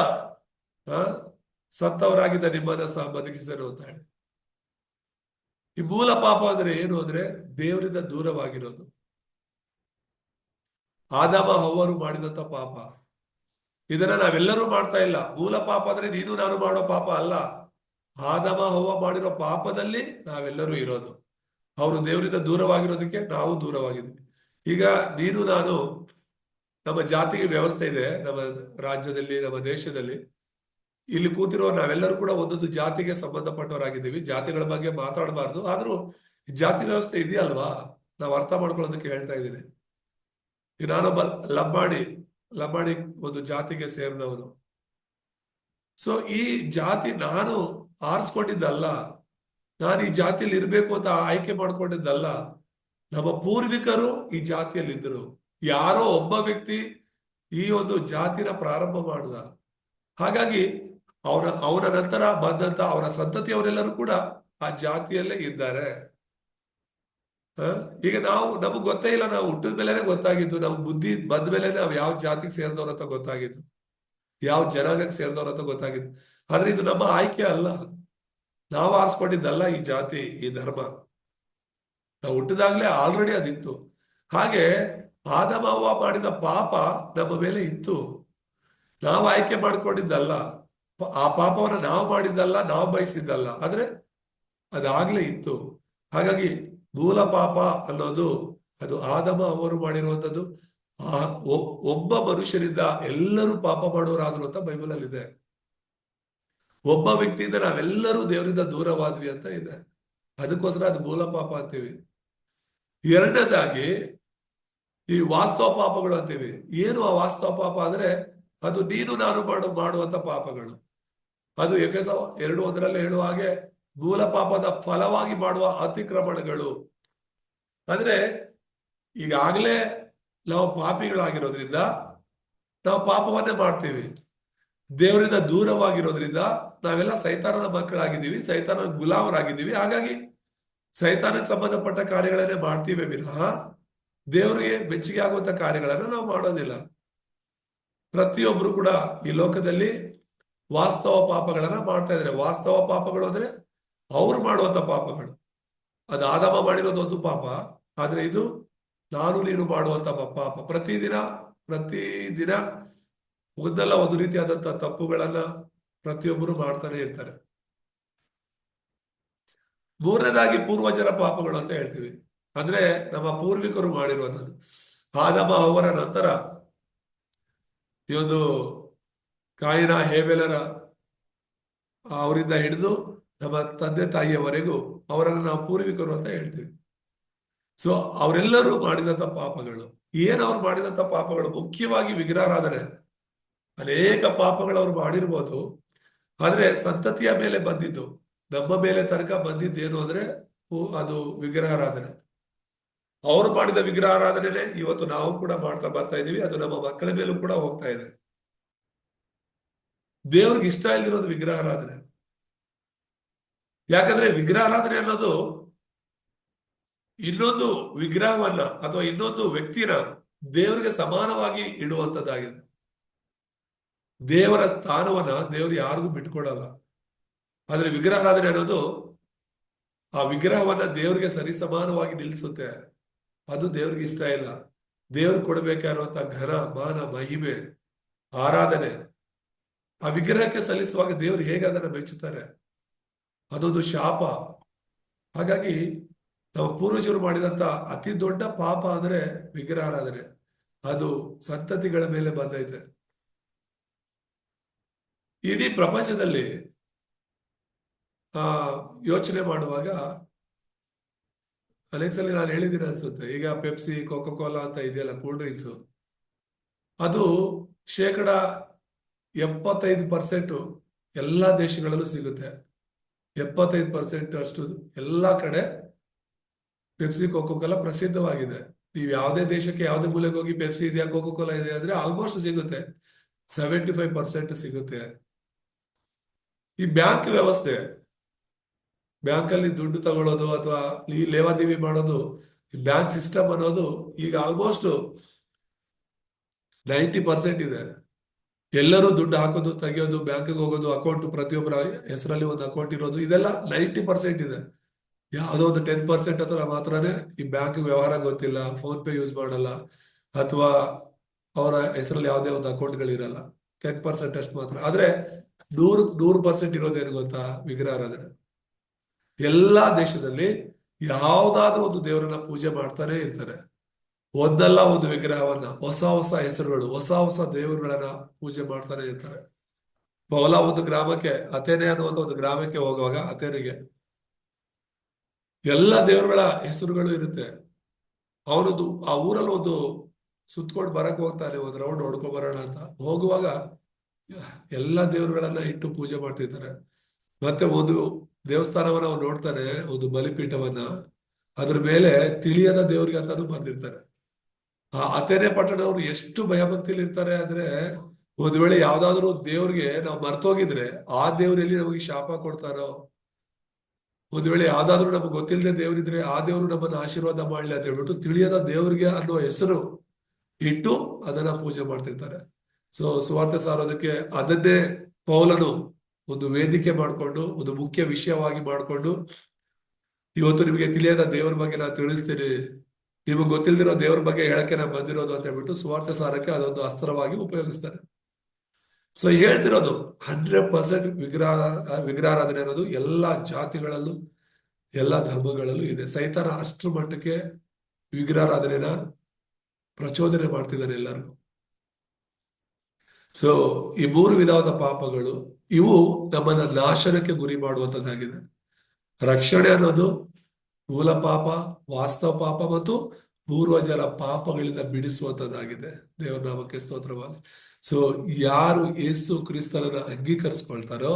ಸತ್ತವರಾಗಿದ್ದ ನಿಮ್ಮನ್ನ ಸಹ ಬದುಕಿಸರು ಅಂತ ಹೇಳಿ. ಈ ಮೂಲ ಪಾಪ ಅಂದ್ರೆ ಏನು ಅಂದ್ರೆ ದೇವರಿಂದ ದೂರವಾಗಿರೋದು. ಆದಾಮ ಹವ್ವರು ಮಾಡಿದಂತ ಪಾಪ. ಇದನ್ನ ನಾವೆಲ್ಲರೂ ಮಾಡ್ತಾ ಇಲ್ಲ. ಮೂಲ ಪಾಪ ಅಂದ್ರೆ ನೀನು ನಾನು ಮಾಡೋ ಪಾಪ ಅಲ್ಲ. ಆದಾಮ ಹವ್ವ ಮಾಡಿರೋ ಪಾಪದಲ್ಲಿ ನಾವೆಲ್ಲರೂ ಇರೋದು. ಅವರು ದೇವರಿಂದ ದೂರವಾಗಿರೋದಕ್ಕೆ ನಾವು ದೂರವಾಗಿದ್ವಿ. ಈಗ ನೀನು ನಾನು, ನಮ್ಮ ಜಾತಿಗೆ ವ್ಯವಸ್ಥೆ ಇದೆ ನಮ್ಮ ರಾಜ್ಯದಲ್ಲಿ, ನಮ್ಮ ದೇಶದಲ್ಲಿ. ಇಲ್ಲಿ ಕೂತಿರೋ ನಾವೆಲ್ಲರೂ ಕೂಡ ಒಂದೊಂದು ಜಾತಿಗೆ ಸಂಬಂಧಪಟ್ಟವರಾಗಿದ್ದೀವಿ. ಜಾತಿಗಳ ಬಗ್ಗೆ ಮಾತಾಡಬಾರ್ದು, ಆದ್ರೂ ಜಾತಿ ವ್ಯವಸ್ಥೆ ಇದೆಯಲ್ವಾ, ನಾವು ಅರ್ಥ ಮಾಡ್ಕೊಳ್ಳೋದಕ್ಕೆ ಹೇಳ್ತಾ ಇದ್ದೀನಿ. ಈಗ ನಾನೊಬ್ಬ ಲಂಬಾಣಿ ಒಂದು ಜಾತಿಗೆ ಸೇರಿದವನು. ಸೊ ಈ ಜಾತಿ ನಾನು ಆರಿಸ್ಕೊಂಡಿದ್ದಲ್ಲ, ನಾನು ಈ ಜಾತಿಯಲ್ಲಿ ಇರ್ಬೇಕು ಅಂತ ಆಯ್ಕೆ ಮಾಡ್ಕೊಂಡಿದ್ದಲ್ಲ. ನಮ್ಮ ಪೂರ್ವಿಕರು ಈ ಜಾತಿಯಲ್ಲಿ ಇದ್ದರು. ಯಾರೋ ಒಬ್ಬ ವ್ಯಕ್ತಿ ಈ ಒಂದು ಜಾತಿನ ಪ್ರಾರಂಭ ಮಾಡ್ದ. ಹಾಗಾಗಿ ಅವನ ನಂತರ ಬಂದಂತ ಅವರ ಸಂತತಿಯವರೆಲ್ಲರೂ ಕೂಡ ಆ ಜಾತಿಯಲ್ಲೇ ಇದ್ದಾರೆ. ಈಗ ನಮಗ್ ಗೊತ್ತೇ ಇಲ್ಲ, ನಾವು ಹುಟ್ಟಿದ ಮೇಲೆನೆ ಗೊತ್ತಾಗಿದ್ದು, ನಮ್ ಬುದ್ಧಿ ಬಂದ ಮೇಲೆ ನಾವು ಯಾವ ಜಾತಿಗೆ ಸೇರಿದವ್ರ ಅಂತ ಗೊತ್ತಾಗಿದ್ದು, ಯಾವ ಜನಾಂಗಕ್ಕೆ ಸೇರಿದವ್ರ ಅಂತ ಗೊತ್ತಾಗಿದ್ದು. ಆದ್ರೆ ಇದು ನಮ್ಮ ಆಯ್ಕೆ ಅಲ್ಲ, ನಾವು ಆರಿಸ್ಕೊಂಡಿದ್ದಲ್ಲ ಈ ಜಾತಿ, ಈ ಧರ್ಮ. ನಾವು ಹುಟ್ಟಿದಾಗ್ಲೇ ಆಲ್ರೆಡಿ ಅದಿತ್ತು. ಹಾಗೆ ಆದಾಮ ಅವ್ವ ಮಾಡಿದ ಪಾಪ ನಮ್ಮ ಮೇಲೆ ಇತ್ತು, ನಾವು ಆಯ್ಕೆ ಮಾಡ್ಕೊಂಡಿದ್ದಲ್ಲ. ಆ ಪಾಪವನ್ನು ನಾವು ಮಾಡಿದ್ದಲ್ಲ, ನಾವು ಬಯಸಿದ್ದಲ್ಲ, ಆದ್ರೆ ಅದಾಗ್ಲೇ ಇತ್ತು. ಹಾಗಾಗಿ ಮೂಲ ಪಾಪ ಅನ್ನೋದು ಅದು ಆದಾಮ ಅವರು ಮಾಡಿರುವಂಥದ್ದು. ಒಬ್ಬ ಮನುಷ್ಯರಿಂದ ಎಲ್ಲರೂ ಪಾಪ ಮಾಡೋರಾದ್ರು ಅಂತ ಬೈಬಲ್ ಅಲ್ಲಿ ಇದೆ. ಒಬ್ಬ ವ್ಯಕ್ತಿಯಿಂದ ನಾವೆಲ್ಲರೂ ದೇವರಿಂದ ದೂರವಾದ್ವಿ ಅಂತ ಇದೆ. ಅದಕ್ಕೋಸ್ಕರ ಅದು ಮೂಲ ಪಾಪ ಅಂತೀವಿ. ಎರಡನೇದಾಗಿ ಈ ವಾಸ್ತವ ಪಾಪಗಳು ಅಂತೀವಿ. ಏನು ಆ ವಾಸ್ತವ ಪಾಪ ಅಂದ್ರೆ ಅದು ನೀನು ನಾನು ಮಾಡುವಂತ ಪಾಪಗಳು. ಅದು ಎಫೆಸ 2:1 ಹೇಳುವ ಹಾಗೆ ಮೂಲ ಪಾಪದ ಫಲವಾಗಿ ಮಾಡುವ ಅತಿಕ್ರಮಣಗಳು. ಅಂದ್ರೆ ಈಗಾಗಲೇ ನಾವು ಪಾಪಿಗಳಾಗಿರೋದ್ರಿಂದ ನಾವು ಪಾಪವನ್ನೇ ಮಾಡ್ತೀವಿ. ದೇವರಿಂದ ದೂರವಾಗಿರೋದ್ರಿಂದ ನಾವೆಲ್ಲ ಸೈತಾನನ ಮಕ್ಕಳಾಗಿದ್ದೀವಿ, ಸೈತಾನನ ಗುಲಾಮರಾಗಿದ್ದೀವಿ. ಹಾಗಾಗಿ ಸೈತಾನಕ್ಕೆ ಸಂಬಂಧಪಟ್ಟ ಕಾರ್ಯಗಳನ್ನೇ ಮಾಡ್ತೀವಿ ವಿನಃ ದೇವರಿಗೆ ಮೆಚ್ಚುಗೆ ಆಗುವಂತ ಕಾರ್ಯಗಳನ್ನ ನಾವು ಮಾಡೋದಿಲ್ಲ. ಪ್ರತಿಯೊಬ್ರು ಕೂಡ ಈ ಲೋಕದಲ್ಲಿ ವಾಸ್ತವ ಪಾಪಗಳನ್ನ ಮಾಡ್ತಾ ಇದ್ದಾರೆ. ವಾಸ್ತವ ಪಾಪಗಳು ಅಂದ್ರೆ ಅವ್ರು ಮಾಡುವಂತ ಪಾಪಗಳು. ಅದು ಆದಾಮ ಮಾಡಿರೋದು ಒಂದು ಪಾಪ, ಆದ್ರೆ ಇದು ನಾನು ನೀನು ಮಾಡುವಂತ ಪಾಪ. ಪ್ರತಿದಿನ ಒಂದಲ್ಲ ಒಂದು ರೀತಿಯಾದಂತ ತಪ್ಪುಗಳನ್ನ ಪ್ರತಿಯೊಬ್ಬರು ಮಾಡ್ತಾನೆ ಇರ್ತಾರೆ. ಮೂರನೇದಾಗಿ ಪೂರ್ವಜರ ಪಾಪಗಳು ಅಂತ ಹೇಳ್ತೀವಿ. ಅಂದ್ರೆ ನಮ್ಮ ಪೂರ್ವಿಕರು ಮಾಡಿರುವಂಥದ್ದು. ಆದಾಮ ಅವರ ನಂತರ ಈ ಒಂದು ಕಾಯಿನ ಹೇಬೆಲರ ಅವರಿಂದ ಹಿಡಿದು ನಮ್ಮ ತಂದೆ ತಾಯಿಯವರೆಗೂ ಅವರನ್ನು ನಾವು ಪೂರ್ವಿಕರು ಅಂತ ಹೇಳ್ತೀವಿ. ಸೊ ಅವರೆಲ್ಲರೂ ಮಾಡಿದಂತ ಪಾಪಗಳು. ಅವ್ರು ಮಾಡಿದಂತ ಪಾಪಗಳು? ಮುಖ್ಯವಾಗಿ ವಿಗ್ರಹಾರಾಧನೆ. ಅನೇಕ ಪಾಪಗಳು ಅವ್ರು ಮಾಡಿರ್ಬೋದು, ಆದ್ರೆ ಸಂತತಿಯ ಮೇಲೆ ಬಂದಿದ್ದು, ನಮ್ಮ ಮೇಲೆ ತನಕ ಬಂದಿದ್ದೇನು ಅಂದ್ರೆ ಅದು ವಿಗ್ರಹಾರಾಧನೆ. ಅವರು ಮಾಡಿದ ವಿಗ್ರಹಾರಾಧನೆ ಇವತ್ತು ನಾವು ಕೂಡ ಮಾಡ್ತಾ ಬರ್ತಾ ಇದೀವಿ. ಅದು ನಮ್ಮ ಮಕ್ಕಳ ಮೇಲೂ ಕೂಡ ಹೋಗ್ತಾ ಇದೆ. ದೇವ್ರಿಗೆ ಇಷ್ಟ ಇಲ್ದಿರೋದು ವಿಗ್ರಹಾರಾಧನೆ. ಯಾಕಂದ್ರೆ ವಿಗ್ರಹಾರಾಧನೆ ಅನ್ನೋದು ಇನ್ನೊಂದು ವಿಗ್ರಹವನ್ನ ಅಥವಾ ಇನ್ನೊಂದು ವ್ಯಕ್ತಿನ ದೇವರಿಗೆ ಸಮಾನವಾಗಿ ಇಡುವಂತದ್ದಾಗಿದೆ. ದೇವರ ಸ್ಥಾನವನ್ನ ದೇವರು ಯಾರಿಗೂ ಬಿಟ್ಕೊಡಲ್ಲ. ಆದ್ರೆ ವಿಗ್ರಹಾರಾಧನೆ ಅನ್ನೋದು ಆ ವಿಗ್ರಹವನ್ನ ದೇವರಿಗೆ ಸರಿಸಮಾನವಾಗಿ ನಿಲ್ಲಿಸುತ್ತೆ. ಅದು ದೇವ್ರಿಗೆ ಇಷ್ಟ ಇಲ್ಲ. ದೇವ್ರು ಕೊಡಬೇಕಾಗಿರುವಂತ ಘನ, ಮಾನ, ಮಹಿಮೆ, ಆರಾಧನೆ ಆ ವಿಗ್ರಹಕ್ಕೆ ಸಲ್ಲಿಸುವಾಗ ದೇವ್ರು ಹೇಗೆ ಅದನ್ನ ಮೆಚ್ಚುತ್ತಾರೆ? ಅದೊಂದು ಶಾಪ. ಹಾಗಾಗಿ ನಮ್ಮ ಪೂರ್ವಜರು ಮಾಡಿದಂತ ಅತಿ ದೊಡ್ಡ ಪಾಪ ಅಂದ್ರೆ ವಿಗ್ರಹಾರಾಧನೆ. ಅದು ಸಂತತಿಗಳ ಮೇಲೆ ಬಂದೈತೆ. ಇಡೀ ಪ್ರಪಂಚದಲ್ಲಿ ಯೋಚನೆ ಮಾಡುವಾಗ ಅನೇಕ ಸಲ ನಾನು ಹೇಳಿದ್ದೀನಿ ಅನ್ಸುತ್ತೆ. ಈಗ ಪೆಪ್ಸಿ, ಕೋಕೋ ಕೋಲಾ ಅಂತ ಇದೆಯಲ್ಲ, ಕೂಲ್ ಡ್ರಿಂಕ್ಸ್, ಅದು 75% ಎಲ್ಲಾ ದೇಶಗಳಲ್ಲೂ ಸಿಗುತ್ತೆ. 75% ಅಷ್ಟು ಎಲ್ಲಾ ಕಡೆ ಪೆಪ್ಸಿ ಕೋಕೋ ಕೋಲಾ ಪ್ರಸಿದ್ಧವಾಗಿದೆ. ನೀವು ಯಾವುದೇ ದೇಶಕ್ಕೆ ಯಾವುದೇ ಮೂಲೆಗೆ ಹೋಗಿ ಪೆಪ್ಸಿ ಇದೆಯಾ ಕೋಕೋ ಕೋಲಾ ಇದೆ ಅಂದ್ರೆ ಆಲ್ಮೋಸ್ಟ್ ಸಿಗುತ್ತೆ, 75% ಸಿಗುತ್ತೆ. ಈ ಬ್ಯಾಂಕ್ ವ್ಯವಸ್ಥೆ, ಬ್ಯಾಂಕ್ ಅಲ್ಲಿ ದುಡ್ಡು ತಗೊಳ್ಳೋದು ಅಥವಾ ಈ ಲೇವಾದೇವಿ ಮಾಡೋದು, ಈ ಬ್ಯಾಂಕ್ ಸಿಸ್ಟಮ್ ಅನ್ನೋದು ಈಗ ಆಲ್ಮೋಸ್ಟ್ 90% ಇದೆ. ಎಲ್ಲರೂ ದುಡ್ಡು ಹಾಕೋದು, ತೆಗಿಯೋದು, ಬ್ಯಾಂಕ್ಗೆ ಹೋಗೋದು, ಅಕೌಂಟ್ ಪ್ರತಿಯೊಬ್ಬರ ಹೆಸರಲ್ಲಿ ಒಂದು ಅಕೌಂಟ್ ಇರೋದು, ಇದೆಲ್ಲ 90% ಇದೆ. ಯಾವುದೋ ಒಂದು 10% ಹತ್ರ ಮಾತ್ರನೇ ಈ ಬ್ಯಾಂಕ್ ವ್ಯವಹಾರ ಗೊತ್ತಿಲ್ಲ, ಫೋನ್ ಪೇ ಯೂಸ್ ಮಾಡಲ್ಲ, ಅಥವಾ ಅವರ ಹೆಸರಲ್ಲಿ ಯಾವುದೇ ಒಂದು ಅಕೌಂಟ್ಗಳಿರಲ್ಲ. 10% ಅಷ್ಟು ಮಾತ್ರ. ಆದ್ರೆ 100% ಇರೋದೇನು ಗೊತ್ತಾ? ವಿಗ್ರಹಾರಾಧನೆ. ಎಲ್ಲಾ ದೇಶದಲ್ಲಿ ಯಾವುದಾದ್ರೂ ಒಂದು ದೇವರನ್ನ ಪೂಜೆ ಮಾಡ್ತಾನೆ ಇರ್ತಾರೆ. ಒಂದಲ್ಲ ಒಂದು ವಿಗ್ರಹವನ್ನ, ಹೊಸ ಹೊಸ ಹೆಸರುಗಳು, ಹೊಸ ಹೊಸ ದೇವರುಗಳನ್ನ ಪೂಜೆ ಮಾಡ್ತಾನೆ ಇರ್ತಾರೆ. ಪೌಲ ಒಂದು ಗ್ರಾಮಕ್ಕೆ, ಅಥೇನೆ ಅನ್ನುವಂತ ಒಂದು ಗ್ರಾಮಕ್ಕೆ ಹೋಗುವಾಗ, ಅಥೇನೆಗೆ ಎಲ್ಲ ದೇವರುಗಳ ಹೆಸರುಗಳು ಇರುತ್ತೆ. ಅವನದು ಆ ಊರಲ್ಲಿ ಒಂದು ಸುತ್ಕೊಂಡು ಬರಕ್ ಹೋಗ್ತಾನೆ, ಒಂದು ರೌಂಡ್ ಹೊಡ್ಕೊಂಡ್ ಬರೋಣ ಅಂತ ಹೋಗುವಾಗ ಎಲ್ಲ ದೇವರುಗಳನ್ನ ಇಟ್ಟು ಪೂಜೆ ಮಾಡ್ತಿರ್ತಾರೆ. ಮತ್ತೆ ಒಂದು ದೇವಸ್ಥಾನವನ್ನ ಅವ್ನು ನೋಡ್ತಾನೆ, ಒಂದು ಬಲಿಪೀಠವನ್ನ, ಅದ್ರ ಮೇಲೆ ತಿಳಿಯದ ದೇವ್ರಿಗೆ ಅಂತಾನು ಬರ್ದಿರ್ತಾರೆ. ಆ ಅಥೇನೆ ಪಟ್ಟಣದವ್ರು ಎಷ್ಟು ಭಯಭಕ್ತಿಲಿ ಇರ್ತಾರೆ ಅಂದ್ರೆ, ಒಂದ್ ವೇಳೆ ಯಾವ್ದಾದ್ರು ದೇವ್ರಿಗೆ ನಾವು ಮರ್ತೋಗಿದ್ರೆ ಆ ದೇವ್ರಲ್ಲಿ ನಮಗೆ ಶಾಪ ಕೊಡ್ತಾರೋ, ಒಂದ್ ವೇಳೆ ಯಾವ್ದಾದ್ರು ನಮ್ಗೆ ಗೊತ್ತಿಲ್ಲದೆ ದೇವ್ರಿದ್ರೆ ಆ ದೇವ್ರು ನಮ್ಮನ್ನ ಆಶೀರ್ವಾದ ಮಾಡ್ಲಿ ಅಂತ ಹೇಳ್ಬಿಟ್ಟು ತಿಳಿಯದ ದೇವ್ರಿಗೆ ಅನ್ನೋ ಹೆಸರು ಇಟ್ಟು ಅದನ್ನ ಪೂಜೆ ಮಾಡ್ತಿರ್ತಾರೆ. ಸೊ ಸುವಾರ್ತೆ ಸಾರೋದಕ್ಕೆ ಅದನ್ನೇ ಪೌಲನು ಒಂದು ವೇದಿಕೆ ಮಾಡ್ಕೊಂಡು, ಒಂದು ಮುಖ್ಯ ವಿಷಯವಾಗಿ ಮಾಡ್ಕೊಂಡು, ಇವತ್ತು ನಿಮಗೆ ತಿಳಿಯದ ದೇವರ ಬಗ್ಗೆ ನಾನು ತಿಳಿಸ್ತೀನಿ, ನಿಮಗೆ ಗೊತ್ತಿಲ್ದಿರೋ ದೇವ್ರ ಬಗ್ಗೆ ಹೇಳಕ್ಕೆ ನಾನು ಬಂದಿರೋದು ಅಂತ ಹೇಳ್ಬಿಟ್ಟು ಸುವಾರ್ತೆ ಸಾರಕ್ಕೆ ಅದೊಂದು ಅಸ್ತ್ರವಾಗಿ ಉಪಯೋಗಿಸ್ತಾರೆ. ಸೊ ಹೇಳ್ತಿರೋದು 100% ವಿಗ್ರಹಾರಾಧನೆ ಅನ್ನೋದು ಎಲ್ಲಾ ಜಾತಿಗಳಲ್ಲೂ ಎಲ್ಲಾ ಧರ್ಮಗಳಲ್ಲೂ ಇದೆ. ಸೈತಾನ ಅಷ್ಟರ ಮಟ್ಟಕ್ಕೆ ವಿಗ್ರಹಾರಾಧನೆನ ಪ್ರಚೋದನೆ ಮಾಡ್ತಿದ್ದಾನೆ ಎಲ್ಲರಿಗೂ. ಸೊ ಈ 3 ವಿಧವಾದ ಪಾಪಗಳು, ಇವು ನಮ್ಮನ್ನ ನಾಶನಕ್ಕೆ ಗುರಿ ಮಾಡುವಂತದ್ದಾಗಿದೆ. ರಕ್ಷಣೆ ಅನ್ನೋದು ಮೂಲ ಪಾಪ, ವಾಸ್ತವ ಪಾಪ ಮತ್ತು ಪೂರ್ವಜರ ಪಾಪಗಳಿಂದ ಬಿಡಿಸುವಂತದ್ದಾಗಿದೆ. ದೇವರ ನಾಮಕ್ಕೆ ಸ್ತೋತ್ರವಾಗಲಿ. ಸೊ ಯಾರು ಯೇಸು ಕ್ರಿಸ್ತನನ್ನ ಅಂಗೀಕರಿಸ್ಕೊಳ್ತಾರೋ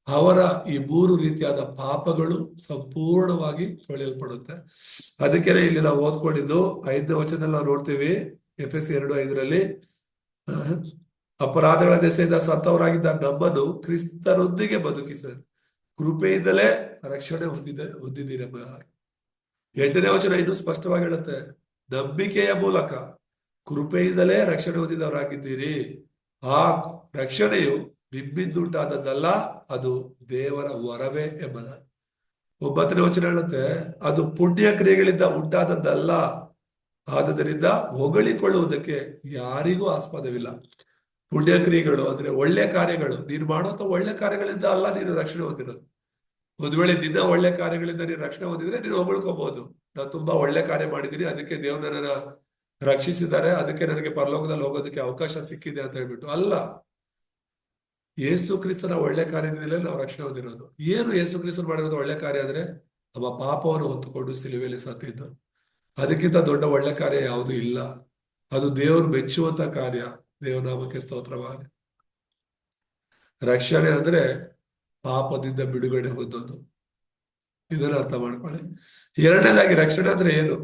ಅವರ ಈ 3 ರೀತಿಯಾದ ಪಾಪಗಳು ಸಂಪೂರ್ಣವಾಗಿ ತೊಳೆಯಲ್ಪಡುತ್ತೆ. ಅದಕ್ಕೆ ಇಲ್ಲಿ ನಾವು ಓದ್ಕೊಂಡಿದ್ದು 5ನೇ ವಚನದಲ್ಲಿ ನಾವು ನೋಡ್ತೀವಿ, ಎಫೆಸ 2:5 ಅಪರಾಧಗಳ ದೆಸೆಯಿಂದ ಸತ್ತವರಾಗಿದ್ದ ನಮ್ಮನ್ನು ಕ್ರಿಸ್ತನೊಂದಿಗೆ ಬದುಕಿಸಿದರು, ಕೃಪೆಯಿಂದಲೇ ರಕ್ಷಣೆ ಹೊಂದಿದ್ದೀರೆಂಬ. 8ನೇ ವಚನ ಇನ್ನೂ ಸ್ಪಷ್ಟವಾಗಿ ಹೇಳುತ್ತೆ, ನಂಬಿಕೆಯ ಮೂಲಕ ಕೃಪೆಯಿಂದಲೇ ರಕ್ಷಣೆ ಹೊಂದಿದವರಾಗಿದ್ದೀರಿ. ಆ ರಕ್ಷಣೆಯು ನಿಮ್ಮಿಂದುಂಟಾದದ್ದಲ್ಲ, ಅದು ದೇವರ ವರವೇ ಎಂಬುದ. 9ನೇ ವಚನ ಹೇಳುತ್ತೆ, ಅದು ಪುಣ್ಯ ಕ್ರಿಯೆಗಳಿಂದ ಉಂಟಾದದ್ದಲ್ಲ, ಆದುದರಿಂದ ಹೊಗಳಿಕೊಳ್ಳುವುದಕ್ಕೆ ಯಾರಿಗೂ ಆಸ್ಪದವಿಲ್ಲ. ಪುಣ್ಯ ಕ್ರಿಯೆಗಳು ಅಂದ್ರೆ ಒಳ್ಳೆ ಕಾರ್ಯಗಳು, ನೀನು ಮಾಡುವಂತ ಒಳ್ಳೆ ಕಾರ್ಯಗಳಿಂದ ಅಲ್ಲ ನೀನು ರಕ್ಷಣೆ ಹೊಂದಿರೋದು. ಒಂದ್ ವೇಳೆ ನಿನ್ನ ಒಳ್ಳೆ ಕಾರ್ಯಗಳಿಂದ ನೀನು ರಕ್ಷಣೆ ಹೊಂದಿದ್ರೆ ನೀನು ಹೊಗಳ್ಕೋಬಹುದು, ನಾನು ತುಂಬಾ ಒಳ್ಳೆ ಕಾರ್ಯ ಮಾಡಿದ್ದೀನಿ, ಅದಕ್ಕೆ ದೇವ್ರು ನನ್ನ ರಕ್ಷಿಸಿದ್ದಾರೆ, ಅದಕ್ಕೆ ನನಗೆ ಪರಲೋಕದಲ್ಲಿ ಹೋಗೋದಕ್ಕೆ ಅವಕಾಶ ಸಿಕ್ಕಿದೆ ಅಂತ ಹೇಳ್ಬಿಟ್ಟು ಅಲ್ಲ. ಯೇಸು ಕ್ರಿಸ್ತನ ಒಳ್ಳೆ ಕಾರ್ಯದಿಂದಲೇ ನಾವು ರಕ್ಷಣೆ ಹೊಂದಿರೋದು. ಏನು ಯೇಸು ಕ್ರಿಸ್ತನ್ ಮಾಡಿರೋದು ಒಳ್ಳೆ ಕಾರ್ಯ ಅಂದ್ರೆ ನಮ್ಮ ಪಾಪವನ್ನು ಹೊತ್ತುಕೊಂಡು ಸಿಲುಬೆಯಲ್ಲಿ ಸತ್ತಿದ್ದು. ಅದಕ್ಕಿಂತ ದೊಡ್ಡ ಒಳ್ಳೆ ಕಾರ್ಯ ಯಾವುದು ಇಲ್ಲ. ಅದು ದೇವರು ಮೆಚ್ಚುವಂತ ಕಾರ್ಯ. ದೇವರ ನಾಮಕ್ಕೆ ಸ್ತೋತ್ರವಾಗಲಿ. ರಕ್ಷಣೆ ಅಂದ್ರೆ ಪಾಪದಿಂದ ಬಿಡುಗಡೆ ಹೊಂದೋದು, ಇದನ್ನ ಅರ್ಥ ಮಾಡ್ಕೊಳ್ಳಿ. 2ನೇದಾಗಿ ರಕ್ಷಣೆ ಅಂದ್ರೆ ಏನು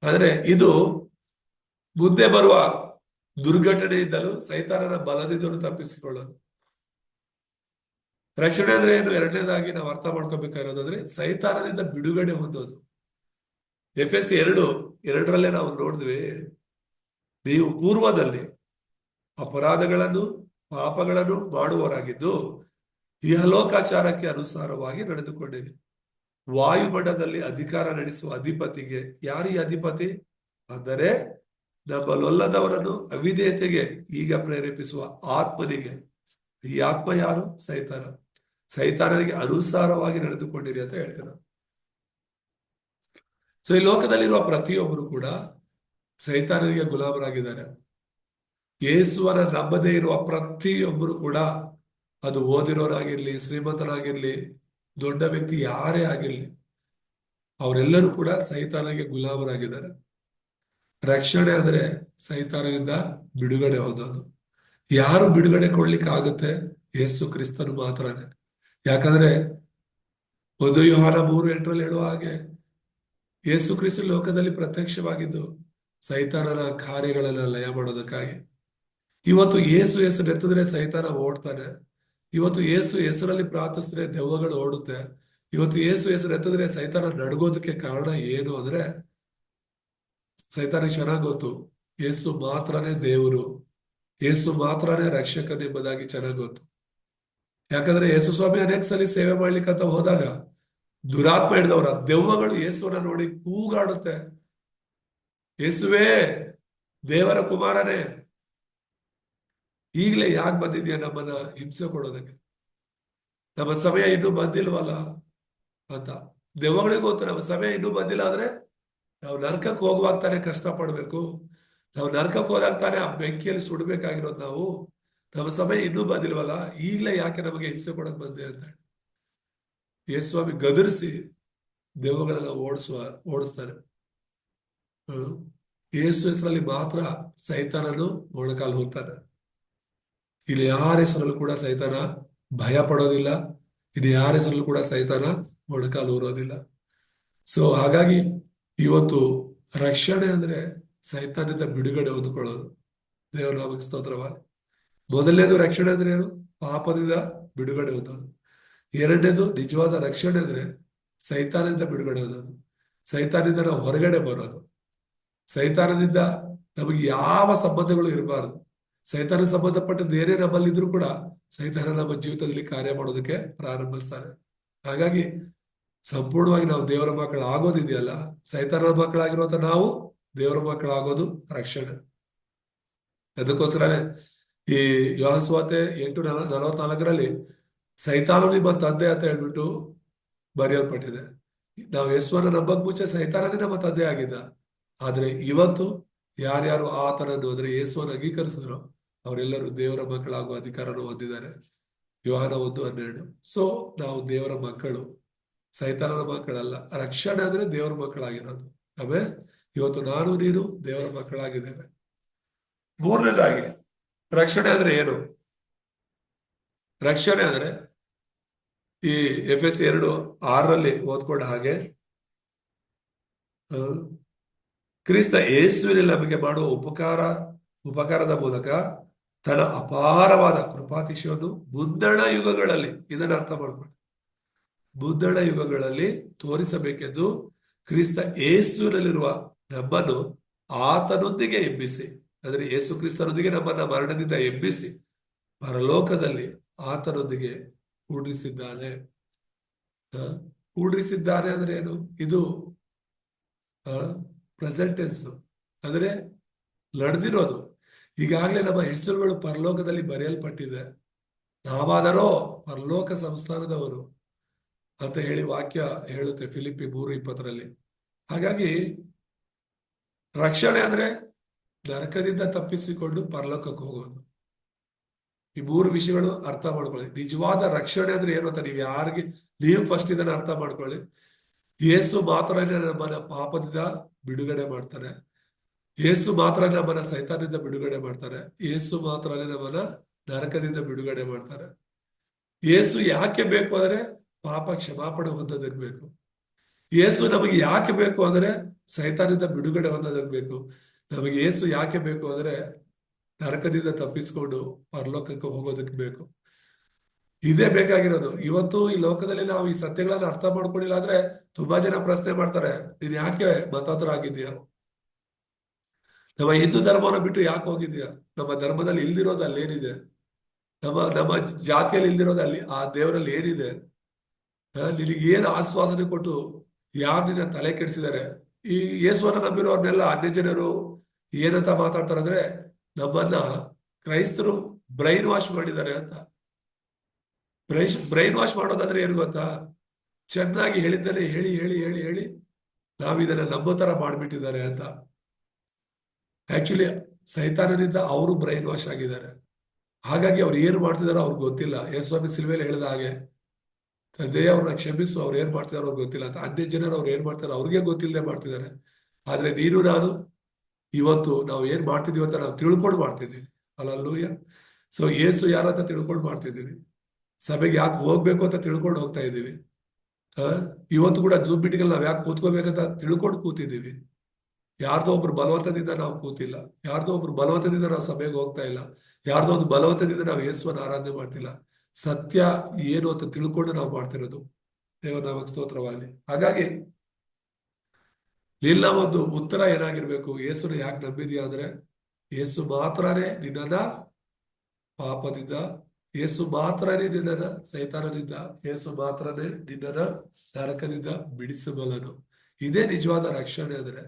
ಅಂದ್ರೆ, ಇದು ಮುಂದೆ ಬರುವ ದುರ್ಘಟನೆಯಿಂದಲೂ ಸೈತಾನನ ಬಲದಿಂದಲೂ ತಪ್ಪಿಸಿಕೊಳ್ಳೋದು. ರಕ್ಷಣೆ ಅಂದ್ರೆ ಏನು? 2ನೇದಾಗಿ ನಾವು ಅರ್ಥ ಮಾಡ್ಕೋಬೇಕಾಗಿರೋದಂದ್ರೆ ಸೈತಾನನಿಂದ ಬಿಡುಗಡೆ ಹೊಂದೋದು. ಎಫೆಸ 2:2 ನಾವು ನೋಡಿದ್ವಿ, ನೀವು ಪೂರ್ವದಲ್ಲಿ ಅಪರಾಧಗಳನ್ನು ಪಾಪಗಳನ್ನು ಮಾಡುವವರಾಗಿದ್ದು ಇಹಲೋಕಾಚಾರಕ್ಕೆ ಅನುಸಾರವಾಗಿ ನಡೆದುಕೊಂಡಿರಿ. ವಾಯುಮಂಡಲದಲ್ಲಿ ಅಧಿಕಾರ ನಡೆಸುವ ಅಧಿಪತಿಗೆ, ಯಾರು ಈ ಅಧಿಪತಿ ಅಂದರೆ ನಮ್ಮಲ್ಲೊಲ್ಲದವರನ್ನು ಅವಿಧೇಯತೆಗೆ ಈಗ ಪ್ರೇರೇಪಿಸುವ ಆತ್ಮನಿಗೆ. ಈ ಆತ್ಮ ಯಾರು? ಸೈತಾನ. ಸೈತಾನನಿಗೆ ಅನುಸಾರವಾಗಿ ನಡೆದುಕೊಂಡಿರಿ ಅಂತ ಹೇಳ್ತೇನೆ. ಸೊ ಈ ಲೋಕದಲ್ಲಿರುವ ಪ್ರತಿಯೊಬ್ಬರು ಕೂಡ ಸೈತಾನನಿಗೆ ಗುಲಾಮರಾಗಿದ್ದಾರೆ. ಯೇಸುವನ ನಂಬದೇ ಇರುವ ಪ್ರತಿಯೊಬ್ಬರು ಕೂಡ, ಅದು ಓದಿರೋರಾಗಿರ್ಲಿ, ಶ್ರೀಮಂತನಾಗಿರ್ಲಿ, ದೊಡ್ಡ ವ್ಯಕ್ತಿ ಯಾರೇ ಆಗಿರ್ಲಿ, ಅವರೆಲ್ಲರೂ ಕೂಡ ಸೈತಾನನಿಗೆ ಗುಲಾಮರಾಗಿದ್ದಾರೆ. ರಕ್ಷಣೆ ಅಂದ್ರೆ ಸೈತಾನನಿಂದ ಬಿಡುಗಡೆ ಹೊಂದೋದು. ಯಾರು ಬಿಡುಗಡೆ ಕೊಡ್ಲಿಕ್ಕೆ ಆಗುತ್ತೆ? ಯೇಸು ಕ್ರಿಸ್ತನು ಮಾತ್ರನೇ. ಯಾಕಂದ್ರೆ 1 ಯೋಹಾನ 3:8 ಹೇಳುವ ಹಾಗೆ ಯೇಸು ಕ್ರಿಸ್ತ ಲೋಕದಲ್ಲಿ ಪ್ರತ್ಯಕ್ಷವಾಗಿದ್ದು ಸೈತಾನನ ಕಾರ್ಯಗಳನ್ನ ಲಯ ಮಾಡೋದಕ್ಕಾಗಿ. ಇವತ್ತು ಯೇಸು ಹೆಸರು ಎತ್ತಿದ್ರೆ ಸೈತಾನ ಓಡ್ತಾನೆ. ಇವತ್ತು ಯೇಸು ಹೆಸರಲ್ಲಿ ಪ್ರಾರ್ಥಿಸಿದ್ರೆ ದೆವ್ವಗಳು ಓಡುತ್ತೆ. ಇವತ್ತು ಯೇಸು ಹೆಸರು ಎತ್ತಿದ್ರೆ ಸೈತಾನ ನಡ್ಗೋದಕ್ಕೆ ಕಾರಣ ಏನು ಅಂದ್ರೆ, ಸೈತಾನಿಗೆ ಚೆನ್ನಾಗಿ ಗೊತ್ತು ಯೇಸು ಮಾತ್ರನೇ ದೇವರು, ಯೇಸು ಮಾತ್ರನೇ ರಕ್ಷಕನೆಂಬುದಾಗಿ ಚೆನ್ನಾಗಿ ಗೊತ್ತು. ಯಾಕಂದ್ರೆ ಯೇಸು ಸ್ವಾಮಿ ಅನೇಕ ಸಲ ಸೇವೆ ಮಾಡ್ಲಿಕ್ಕಂತ ಹೋದಾಗ ದುರಾತ್ಮ ಹಿಡಿದವರ ದೆವ್ವಗಳು ಯೇಸುವನ್ನ ನೋಡಿ ಕೂಗಾಡುತ್ತೆ, ಯೇಸುವೇ ದೇವರ ಕುಮಾರನೇ, ಈಗಲೇ ಯಾಕೆ ಬಂದಿದ್ಯಾ ನಮ್ಮನ್ನ ಹಿಂಸೆ ಕೊಡೋದಕ್ಕೆ, ನಮ್ಮ ಸಮಯ ಇನ್ನೂ ಬಂದಿಲ್ವಲ್ಲ ಅಂತ. ದೆವ್ವಗಳಿಗೆ ಗೊತ್ತು ನಮ್ಮ ಸಮಯ ಇನ್ನೂ ಬಂದಿಲ್ಲ ಅಂದ್ರೆ ನಾವು ನರಕಕ್ಕೆ ಹೋಗುವಾಗ ತಾನೇ ಕಷ್ಟ ಪಡ್ಬೇಕು, ನಾವು ನರಕಕ್ಕೆ ಹೋದಾಗ ತಾನೇ ಆ ಬೆಂಕಿಯಲ್ಲಿ ಸುಡ್ಬೇಕಾಗಿರೋದು ನಾವು. ನಮ್ಮ ಸಮಯ ಇನ್ನೂ ಬಂದಿಲ್ವಲ್ಲ, ಈಗಲೇ ಯಾಕೆ ನಮಗೆ ಹಿಂಸೆ ಕೊಡಕ್ ಬಂದೆ ಅಂತ ಹೇಳಿ ಯೇಸುಸ್ವಾಮಿ ಗದರಿಸಿ ದೆವ್ವಗಳೆಲ್ಲ ಓಡಿಸ್ತಾನೆ. ಯೇಸು ಹೆಸರಲ್ಲಿ ಮಾತ್ರ ಸೈತಾನನು ಮೊಣಕಾಲು ಹೋಗ್ತಾನೆ. ಇಲ್ಲಿ ಯಾರ ಹೆಸರಲ್ಲೂ ಕೂಡ ಸೈತಾನ ಭಯ ಪಡೋದಿಲ್ಲ, ಇದು ಯಾರ ಹೆಸರಲ್ಲೂ ಕೂಡ ಸೈತಾನ ಮೊಣಕಾಲು ಊರೋದಿಲ್ಲ. ಸೊ ಹಾಗಾಗಿ ಇವತ್ತು ರಕ್ಷಣೆ ಅಂದ್ರೆ ಸೈತಾನದಿಂದ ಬಿಡುಗಡೆ ಹೊಂದ್ಕೊಳ್ಳೋದು. ದೇವರ ನಾಮಕ್ಕೆ ಸ್ತೋತ್ರವಾಗಲಿ. ಮೊದಲನೇದು ರಕ್ಷಣೆ ಅಂದ್ರೆ ಏನು? ಪಾಪದಿಂದ ಬಿಡುಗಡೆ ಹೊಂದೋದು. ಎರಡನೇದು ನಿಜವಾದ ರಕ್ಷಣೆ ಅಂದ್ರೆ ಸೈತಾನದಿಂದ ಬಿಡುಗಡೆ ಹೊಂದೋದು. ಸೈತಾನದಿಂದ ನಾವು ಹೊರಗಡೆ ಬರೋದು. ಸೈತಾನದಿಂದ ನಮಗೆ ಯಾವ ಸಂಬಂಧಗಳು ಇರಬಾರದು. ಸೈತಾನ ಸಂಬಂಧಪಟ್ಟದ್ದು ಏನೇ ನಮ್ಮಲ್ಲಿದ್ರು ಕೂಡ ಸೈತಾನ ನಮ್ಮ ಜೀವಿತದಲ್ಲಿ ಕಾರ್ಯ ಮಾಡೋದಕ್ಕೆ ಪ್ರಾರಂಭಿಸ್ತಾನೆ. ಹಾಗಾಗಿ ಸಂಪೂರ್ಣವಾಗಿ ನಾವು ದೇವರ ಮಕ್ಕಳು ಆಗೋದಿದೆಯಲ್ಲ, ಸೈತಾನದ ಮಕ್ಕಳಾಗಿರುವಂತ ನಾವು ದೇವರ ಮಕ್ಕಳಾಗೋದು ರಕ್ಷಣೆ. ಅದಕ್ಕೋಸ್ಕರನೇ ಈ ಯೋಹಾನ ಸುವಾರ್ತೆ 8:44 ಸೈತಾನ ನಿಮ್ಮ ತಂದೆ ಅಂತ ಹೇಳ್ಬಿಟ್ಟು ಬರೆಯಲ್ಪಟ್ಟಿದೆ. ನಾವು ಯೇಸುವನ್ನ ನಂಬಕ್ ಮುಂಚೆ ಸೈತಾನನೇ ನಮ್ಮ ತಂದೆ ಆಗಿದ್ದ. ಆದ್ರೆ ಇವತ್ತು ಯಾರ್ಯಾರು ಆತನನ್ನು ಅಂದ್ರೆ ಯೇಸುವನ್ನು ಅಂಗೀಕರಿಸಿದ್ರು ಅವರೆಲ್ಲರೂ ದೇವರ ಮಕ್ಕಳಾಗುವ ಅಧಿಕಾರವನ್ನು ಹೊಂದಿದ್ದಾರೆ. ಯೋಹಾನ 1:12. ಸೊ ನಾವು ದೇವರ ಮಕ್ಕಳು, ಸೈತಾನನ ಮಕ್ಕಳಲ್ಲ. ರಕ್ಷಣೆ ಅಂದ್ರೆ ದೇವರ ಮಕ್ಕಳಾಗಿರೋದು. ಆಮೇಲೆ ಇವತ್ತು ನಾನು ನೀನು ದೇವರ ಮಕ್ಕಳಾಗಿದ್ದೇವೆ. ಮೂರನೇದಾಗಿ ರಕ್ಷಣೆ ಅಂದ್ರೆ ಏನು? ರಕ್ಷಣೆ ಅಂದ್ರೆ ಈ ಎಫೆಸ 2:6 ಓದ್ಕೊಂಡ ಹಾಗೆ ಕ್ರಿಸ್ತ ಯೇಸುವಿನಲ್ಲಿ ನಮಗೆ ಮಾಡುವ ಉಪಕಾರದ ಮೂಲಕ ತನ್ನ ಅಪಾರವಾದ ಕೃಪಾತಿಶಯವನ್ನು ಮುಂದಣ ಯುಗಗಳಲ್ಲಿ, ಇದನ್ನ ಅರ್ಥ ಮಾಡ್ಕೊಳ್ಳಿ, ಮುಂದಣ ಯುಗಗಳಲ್ಲಿ ತೋರಿಸಬೇಕೆಂದು ಕ್ರಿಸ್ತ ಯೇಸುವಿನಲ್ಲಿರುವ ನಮ್ಮನ್ನು ಆತನೊಂದಿಗೆ ಎಬ್ಬಿಸಿ, ಅಂದ್ರೆ ಯೇಸು ಕ್ರಿಸ್ತನೊಂದಿಗೆ ನಮ್ಮನ್ನ ಮರಣದಿಂದ ಎಬ್ಬಿಸಿ ಪರಲೋಕದಲ್ಲಿ ಆತನೊಂದಿಗೆ ಕೂಡಿಸಿದ್ದಾನೆ. ಕೂಡಿಸಿದ್ದಾನೆ ಅಂದ್ರೆ ಏನು? ಇದು ಪ್ರೆಸೆಂಟ್ ಟೆನ್ಸ್, ಅಂದ್ರೆ ನಡೆದಿರೋದು. ಈಗಾಗಲೇ ನಮ್ಮ ಹೆಸರುಗಳು ಪರಲೋಕದಲ್ಲಿ ಬರೆಯಲ್ಪಟ್ಟಿದೆ. ನಾವಾದರೋ ಪರಲೋಕ ಸಂಸ್ಥಾನದವರು ಅಂತ ಹೇಳಿ ವಾಕ್ಯ ಹೇಳುತ್ತೆ ಫಿಲಿಪ್ಪಿ 3:20. ಹಾಗಾಗಿ ರಕ್ಷಣೆ ಅಂದ್ರೆ ನರಕದಿಂದ ತಪ್ಪಿಸಿಕೊಂಡು ಪರಲೋಕಕ್ಕೆ ಹೋಗೋದು. ಈ 3 ವಿಷಯಗಳು ಅರ್ಥ ಮಾಡ್ಕೊಳ್ಳಿ. ನಿಜವಾದ ರಕ್ಷಣೆ ಅಂದ್ರೆ ಏನು ಅಂತ ನೀವು ಫಸ್ಟ್ ಇದನ್ನ ಅರ್ಥ ಮಾಡ್ಕೊಳ್ಳಿ. ಯೇಸು ಮಾತ್ರನೇ ನಮ್ಮನ್ನ ಪಾಪದಿಂದ ಬಿಡುಗಡೆ ಮಾಡ್ತಾರೆ. ಯೇಸು ಮಾತ್ರ ನಮ್ಮನ್ನ ಸೈತಾನದಿಂದ ಬಿಡುಗಡೆ ಮಾಡ್ತಾರೆ. ಯೇಸು ಮಾತ್ರನೇ ನಮ್ಮನ್ನ ನರಕದಿಂದ ಬಿಡುಗಡೆ ಮಾಡ್ತಾರೆ. ಯೇಸು ಯಾಕೆ ಬೇಕು ಅಂದ್ರೆ ಪಾಪ ಕ್ಷಮಾಪಣೆ ಹೊಂದೋದಕ್ಕೆ ಬೇಕು. ಯೇಸು ನಮಗೆ ಯಾಕೆ ಬೇಕು ಅಂದ್ರೆ ಸೈತಾನದಿಂದ ಬಿಡುಗಡೆ ಹೊಂದೋದಕ್ಕೆ ಬೇಕು. ನಮಗೆ ಯೇಸು ಯಾಕೆ ಬೇಕು ಅಂದ್ರೆ ನರಕದಿಂದ ತಪ್ಪಿಸ್ಕೊಂಡು ಪರಲೋಕಕ್ಕೆ ಹೋಗೋದಕ್ಕೆ ಬೇಕು. ಇದೇ ಬೇಕಾಗಿರೋದು. ಇವತ್ತು ಈ ಲೋಕದಲ್ಲಿ ನಾವು ಈ ಸತ್ಯಗಳನ್ನ ಅರ್ಥ ಮಾಡ್ಕೊಂಡಿಲ್ಲ ಅಂದ್ರೆ ತುಂಬಾ ಜನ ಪ್ರಶ್ನೆ ಮಾಡ್ತಾರೆ, ನೀನ್ ಯಾಕೆ ಮತಾಂತರ ಆಗಿದ್ಯಾ? ನಮ್ಮ ಹಿಂದೂ ಧರ್ಮವನ್ನು ಬಿಟ್ಟು ಯಾಕೆ ಹೋಗಿದ್ಯಾ? ನಮ್ಮ ಧರ್ಮದಲ್ಲಿ ಇಲ್ದಿರೋದು ಅಲ್ಲಿ ಏನಿದೆ? ನಮ್ಮ ಜಾತಿಯಲ್ಲಿ ಇಲ್ದಿರೋದು ಅಲ್ಲಿ ಆ ದೇವರಲ್ಲಿ ಏನಿದೆ? ನಿನಗೆ ಏನು ಆಶ್ವಾಸನೆ ಕೊಟ್ಟು ಯಾರು ನಿನ್ನ ತಲೆ ಕೆಡಿಸಿದ್ದಾರೆ? ಈ ಯೇಸುವನ್ನ ನಂಬಿರೋರ್ನೆಲ್ಲ ಅನ್ಯ ಜನರು ಏನಂತ ಮಾತಾಡ್ತಾರೆ ಅಂದ್ರೆ ನಮ್ಮನ್ನ ಕ್ರೈಸ್ತರು ಬ್ರೈನ್ ವಾಶ್ ಮಾಡಿದ್ದಾರೆ ಅಂತ. ಬ್ರೈನ್ ವಾಶ್ ಮಾಡೋದಂದ್ರೆ ಏನು ಗೊತ್ತಾ? ಚೆನ್ನಾಗಿ ಹೇಳಿದ್ದನ್ನೇ ಹೇಳಿ ಹೇಳಿ ಹೇಳಿ ಹೇಳಿ ನಾವಿದನ್ನ ನಂಬೋ ತರ ಮಾಡ್ಬಿಟ್ಟಿದ್ದಾರೆ ಅಂತ. ಆಕ್ಚುಲಿ ಸೈತಾನನಿಂದ ಅವರು ಬ್ರೈನ್ ವಾಶ್ ಆಗಿದ್ದಾರೆ. ಹಾಗಾಗಿ ಅವ್ರು ಏನು ಮಾಡ್ತಿದಾರೋ ಅವ್ರಿಗೆ ಗೊತ್ತಿಲ್ಲ. ಯೇಸುಸ್ವಾಮಿ ಸಿಲ್ವೆಯಲ್ಲಿ ಹೇಳಿದ ಹಾಗೆ, ತಂದೆಯೇ ಅವ್ರನ್ನ ಕ್ಷಮಿಸು, ಅವ್ರು ಏನ್ ಮಾಡ್ತಿದಾರೋ ಅವ್ರಿಗೆ ಗೊತ್ತಿಲ್ಲ ಅಂತ. ಅನ್ಯ ಜನರು ಅವ್ರು ಏನ್ ಮಾಡ್ತಾರೋ ಅವ್ರಿಗೆ ಗೊತ್ತಿಲ್ಲದೆ ಮಾಡ್ತಿದ್ದಾರೆ. ಆದ್ರೆ ನೀನು ನಾನು ಇವತ್ತು ನಾವು ಏನ್ ಮಾಡ್ತಿದೀವಿ ಅಂತ ನಾವು ತಿಳ್ಕೊಂಡು ಮಾಡ್ತಿದ್ದೀವಿ. ಅಲ್ಲೂಯ್ಯ. ಸೊ ಯೇಸು ಯಾರಂತ ತಿಳ್ಕೊಂಡು ಮಾಡ್ತಿದ್ದೀವಿ. ಸಭೆಗೆ ಯಾಕೆ ಹೋಗ್ಬೇಕು ಅಂತ ತಿಳ್ಕೊಂಡು ಹೋಗ್ತಾ ಇದ್ದೀವಿ. ಆ, ಇವತ್ತು ಕೂಡ ಜೂಮ್ ಮೀಟಿಂಗ್ ನಾವ್ ಯಾಕೆ ಕೂತ್ಕೋಬೇಕಂತ ತಿಳ್ಕೊಂಡು ಕೂತಿದ್ದೀವಿ. ಯಾರ್ದೋ ಒಬ್ರು ಬಲವಂತದಿಂದ ನಾವು ಕೂತಿಲ್ಲ. ಯಾರ್ದೋ ಒಬ್ರು ಬಲವಂತದಿಂದ ನಾವು ಸಭೆಗೆ ಹೋಗ್ತಾ ಇಲ್ಲ. ಯಾರ್ದೋ ಒಂದು ಬಲವಂತದಿಂದ ನಾವು ಯೇಸುವನ್ನ ಆರಾಧನೆ ಮಾಡ್ತಿಲ್ಲ. ಸತ್ಯ ಏನು ಅಂತ ತಿಳ್ಕೊಂಡು ನಾವು ಮಾಡ್ತಿರೋದು. ದೇವರ ನಾಮಕ್ಕೆ ಸ್ತೋತ್ರವಾಗಲಿ. ಹಾಗಾಗಿ ನಿನ್ನ ಒಂದು ಉತ್ತರ ಏನಾಗಿರ್ಬೇಕು? ಯೇಸುನ ಯಾಕೆ ನಂಬಿದ್ಯಾ ಅಂದ್ರೆ, ಯೇಸು ಮಾತ್ರನೇ ನಿನ್ನನ್ನ ಪಾಪದಿಂದ, ಯೇಸು ಮಾತ್ರನೇ ನಿನ್ನನ್ನ ಸೈತಾನದಿಂದ, ಯೇಸು ಮಾತ್ರನೇ ನಿನ್ನನ್ನ ನರಕದಿಂದ ಬಿಡಿಸಬಲ್ಲನು. ಇದೇ ನಿಜವಾದ ರಕ್ಷಣೆ ಅಂದ್ರೆ.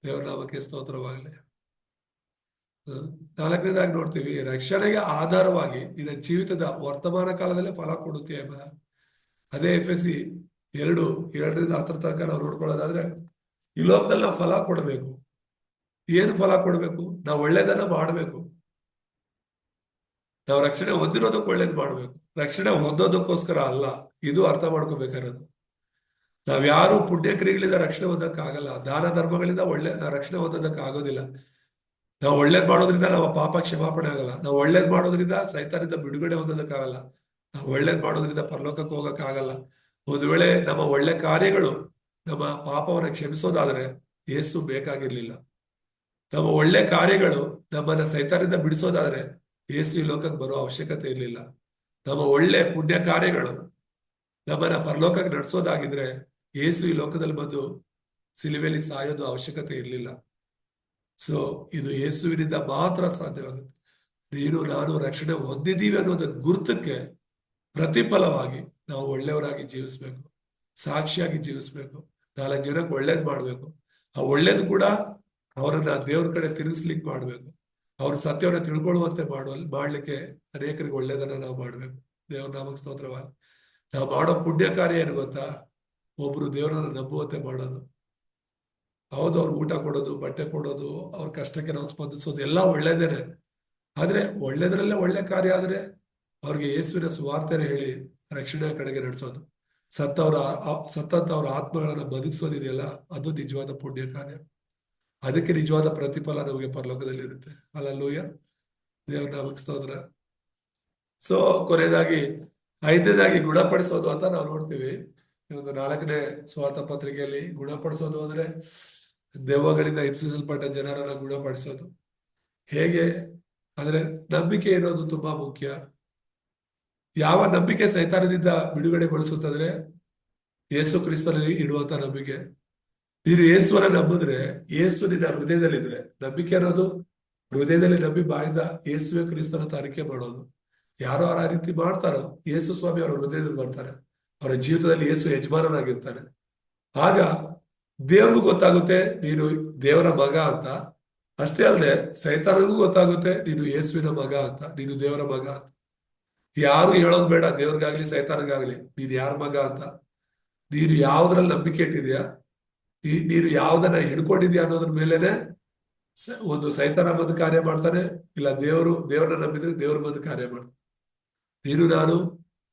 ದೇವರ ನಾಮಕ್ಕೆ ಸ್ತೋತ್ರವಾಗಲಿ. ನಾಲ್ಕನೇದಾಗಿ ನೋಡ್ತೀವಿ, ರಕ್ಷಣೆಗೆ ಆಧಾರವಾಗಿ ನಿನ್ನ ಜೀವಿತದ ವರ್ತಮಾನ ಕಾಲದಲ್ಲೇ ಫಲ ಕೊಡುತ್ತೆ ಎಂಬ. ಅದೇ ಎಫೆಸಿ 2:7-10 ತನಕ ನಾವು ನೋಡ್ಕೊಳ್ಳೋದಾದ್ರೆ, ಈ ಲೋಕದಲ್ಲಿ ನಾವು ಫಲ ಕೊಡಬೇಕು. ಏನು ಫಲ ಕೊಡಬೇಕು? ನಾವು ಒಳ್ಳೇದನ್ನ ಮಾಡಬೇಕು. ನಾವು ರಕ್ಷಣೆ ಹೊಂದಿರೋದಕ್ಕೆ ಒಳ್ಳೇದು ಮಾಡ್ಬೇಕು, ರಕ್ಷಣೆ ಹೊಂದೋದಕ್ಕೋಸ್ಕರ ಅಲ್ಲ. ಇದು ಅರ್ಥ ಮಾಡ್ಕೋಬೇಕಾಗಿರೋದು. ನಾವ್ಯಾರು ಪುಣ್ಯಕ್ರಿಯೆಗಳಿಂದ ರಕ್ಷಣೆ ಹೊಂದಕ್ಕಾಗಲ್ಲ. ದಾನ ಧರ್ಮಗಳಿಂದ ರಕ್ಷಣೆ ಹೊಂದೋದಕ್ಕೆ ಆಗೋದಿಲ್ಲ. ನಾವು ಒಳ್ಳೇದ್ ಮಾಡೋದ್ರಿಂದ ನಮ್ಮ ಪಾಪ ಕ್ಷಮಾಪಣೆ ಆಗಲ್ಲ. ನಾವು ಒಳ್ಳೇದ್ ಮಾಡೋದ್ರಿಂದ ಸೈತಾನದಿಂದ ಬಿಡುಗಡೆ ಹೊಂದೋದಕ್ಕಾಗಲ್ಲ. ನಾವು ಒಳ್ಳೇದ್ ಮಾಡೋದ್ರಿಂದ ಪರಲೋಕಕ್ಕೆ ಹೋಗಕ್ಕಾಗಲ್ಲ. ಒಂದು ವೇಳೆ ನಮ್ಮ ಒಳ್ಳೆ ಕಾರ್ಯಗಳು ನಮ್ಮ ಪಾಪವನ್ನು ಕ್ಷಮಿಸೋದಾದ್ರೆ ಯೇಸು ಬೇಕಾಗಿರ್ಲಿಲ್ಲ. ನಮ್ಮ ಒಳ್ಳೆ ಕಾರ್ಯಗಳು ನಮ್ಮನ್ನ ಸೈತಾನದಿಂದ ಬಿಡಿಸೋದಾದ್ರೆ ಯೇಸು ಈ ಲೋಕಕ್ಕೆ ಬರೋ ಅವಶ್ಯಕತೆ ಇರಲಿಲ್ಲ. ನಮ್ಮ ಒಳ್ಳೆ ಪುಣ್ಯ ಕಾರ್ಯಗಳು ನಮ್ಮನ್ನ ಪರಲೋಕಕ್ಕೆ ನಡೆಸೋದಾಗಿದ್ರೆ ಯೇಸು ಈ ಲೋಕದಲ್ಲಿ ಬಂದು ಸಿಲುವೆಯಲ್ಲಿ ಸಾಯೋದು ಅವಶ್ಯಕತೆ ಇರಲಿಲ್ಲ. ಸೊ ಇದು ಯೇಸುವಿನಿಂದ ಮಾತ್ರ ಸಾಧ್ಯವಾಗುತ್ತೆ. ನೀನು ನಾನು ರಕ್ಷಣೆ ಹೊಂದಿದ್ದೀವಿ ಅನ್ನೋದ ಗುರುತಕ್ಕೆ ಪ್ರತಿಫಲವಾಗಿ ನಾವು ಒಳ್ಳೆಯವರಾಗಿ ಜೀವಿಸ್ಬೇಕು, ಸಾಕ್ಷಿಯಾಗಿ ಜೀವಿಸ್ಬೇಕು, 4 ಜನಕ್ಕೆ ಒಳ್ಳೇದು ಮಾಡ್ಬೇಕು. ಆ ಒಳ್ಳೇದು ಕೂಡ ಅವರನ್ನ ದೇವ್ರ ಕಡೆ ತಿರುಗಿಸ್ಲಿಕ್ಕೆ ಮಾಡ್ಬೇಕು. ಅವ್ರ ಸತ್ಯವನ್ನ ತಿಳ್ಕೊಳ್ಳುವಂತೆ ಮಾಡ್ಲಿಕ್ಕೆ ಅನೇಕರಿಗೆ ಒಳ್ಳೇದನ್ನ ನಾವು ಮಾಡ್ಬೇಕು. ದೇವ್ರ ನಾಮಕ್ಕೆ ಸ್ತೋತ್ರವಾಗಿ. ನಾವು ಮಾಡೋ ಪುಣ್ಯ ಕಾರ್ಯ ಏನು ಗೊತ್ತಾ? ಒಬ್ರು ದೇವರನ್ನ ನಂಬುವಂತೆ ಮಾಡೋದು. ಹೌದು, ಅವ್ರು ಊಟ ಕೊಡೋದು, ಬಟ್ಟೆ ಕೊಡೋದು, ಅವ್ರ ಕಷ್ಟಕ್ಕೆ ನಾವು ಸ್ಪಂದಿಸೋದು ಎಲ್ಲ ಒಳ್ಳೇದೇನೆ. ಆದ್ರೆ ಒಳ್ಳೇದ್ರಲ್ಲೇ ಒಳ್ಳೆ ಕಾರ್ಯ ಆದ್ರೆ ಅವ್ರಿಗೆ ಯೇಸುವಿನ ಸುವಾರ್ತೆನ ಹೇಳಿ ರಕ್ಷಣೆಯ ಕಡೆಗೆ ನಡೆಸೋದು, ಸತ್ತಂತ ಅವ್ರ ಆತ್ಮಗಳನ್ನ ಬದುಕಿಸೋದಿದೆಯಲ್ಲ, ಅದು ನಿಜವಾದ ಪುಣ್ಯ ಕಾರ್ಯ. ಅದಕ್ಕೆ ನಿಜವಾದ ಪ್ರತಿಫಲ ನಮಗೆ ಪರಲೋಕದಲ್ಲಿ ಇರುತ್ತೆ. ಹಲ್ಲೆಲೂಯ. ದೇವರ ನಾಮಕ್ಕೆ ಸ್ತೋತ್ರ. ಸೊ ಕೊನೆಯದಾಗಿ 5ನೇದಾಗಿ ಗುಣಪಡಿಸೋದು ಅಂತ ನಾವು ನೋಡ್ತೀವಿ. ಒಂದು 4ನೇ ಸುವಾರ್ತ ಪತ್ರಿಕೆಯಲ್ಲಿ ಗುಣಪಡಿಸೋದು ಅಂದ್ರೆ ದೆವ್ವಗಳಿಂದ ಹಿಂಸಿಸಲ್ಪಟ್ಟ ಜನರನ್ನ ಗುಣಪಡಿಸೋದು. ಹೇಗೆ ಅಂದ್ರೆ ನಂಬಿಕೆ ಇರೋದು ತುಂಬಾ ಮುಖ್ಯ. ಯಾವ ನಂಬಿಕೆ ಸೈತಾನದಿಂದ ಬಿಡುಗಡೆಗೊಳಿಸುತ್ತಂದ್ರೆ ಯೇಸು ಕ್ರಿಸ್ತನಲ್ಲಿ ಇಡುವಂತ ನಂಬಿಕೆ. ನೀನು ಯೇಸುವನ್ನ ನಂಬಿದ್ರೆ, ಯೇಸು ನಿನ್ನ ಹೃದಯದಲ್ಲಿದ್ರೆ, ನಂಬಿಕೆ ಅನ್ನೋದು ಹೃದಯದಲ್ಲಿ ನಂಬಿ ಬಾಯಿಂದ ಯೇಸುವೆ ಕ್ರಿಸ್ತನ ಅರಿಕೆ ಮಾಡೋದು. ಯಾರೋ ಆ ರೀತಿ ಮಾಡ್ತಾರೋ ಯೇಸು ಸ್ವಾಮಿ ಅವರ ಹೃದಯದಲ್ಲಿ ಬರ್ತಾರೆ, ಅವರ ಜೀವಿತದಲ್ಲಿ ಯೇಸು ಯಜಮಾನನಾಗಿರ್ತಾನೆ. ಆಗ ದೇವ್ರಿಗೂ ಗೊತ್ತಾಗುತ್ತೆ ನೀನು ದೇವರ ಮಗ ಅಂತ. ಅಷ್ಟೇ ಅಲ್ಲದೆ ಸೈತಾನಿಗೂ ಗೊತ್ತಾಗುತ್ತೆ ನೀನು ಯೇಸುವಿನ ಮಗ ಅಂತ, ನೀನು ದೇವರ ಮಗ ಅಂತ. ಯಾರು ಹೇಳೋದು ಬೇಡ, ದೇವ್ರಿಗಾಗ್ಲಿ ಸೈತಾನಿಗಾಗ್ಲಿ, ನೀನು ಯಾರ ಮಗ ಅಂತ. ನೀನು ಯಾವ್ದ್ರಲ್ಲಿ ನಂಬಿಕೆ ಇಟ್ಟಿದ್ಯಾ, ನೀನು ಯಾವ್ದನ್ನ ಹಿಡ್ಕೊಂಡಿದ್ಯಾ ಅನ್ನೋದ್ರ ಮೇಲೆನೆ ಒಂದು ಸೈತಾನ ಬಂದು ಕಾರ್ಯ ಮಾಡ್ತಾನೆ, ಇಲ್ಲ ದೇವ್ರನ್ನ ನಂಬಿದ್ರೆ ದೇವ್ರ ಬಂದು ಕಾರ್ಯ ಮಾಡ್ತಾನೆ. ನೀನು ನಾನು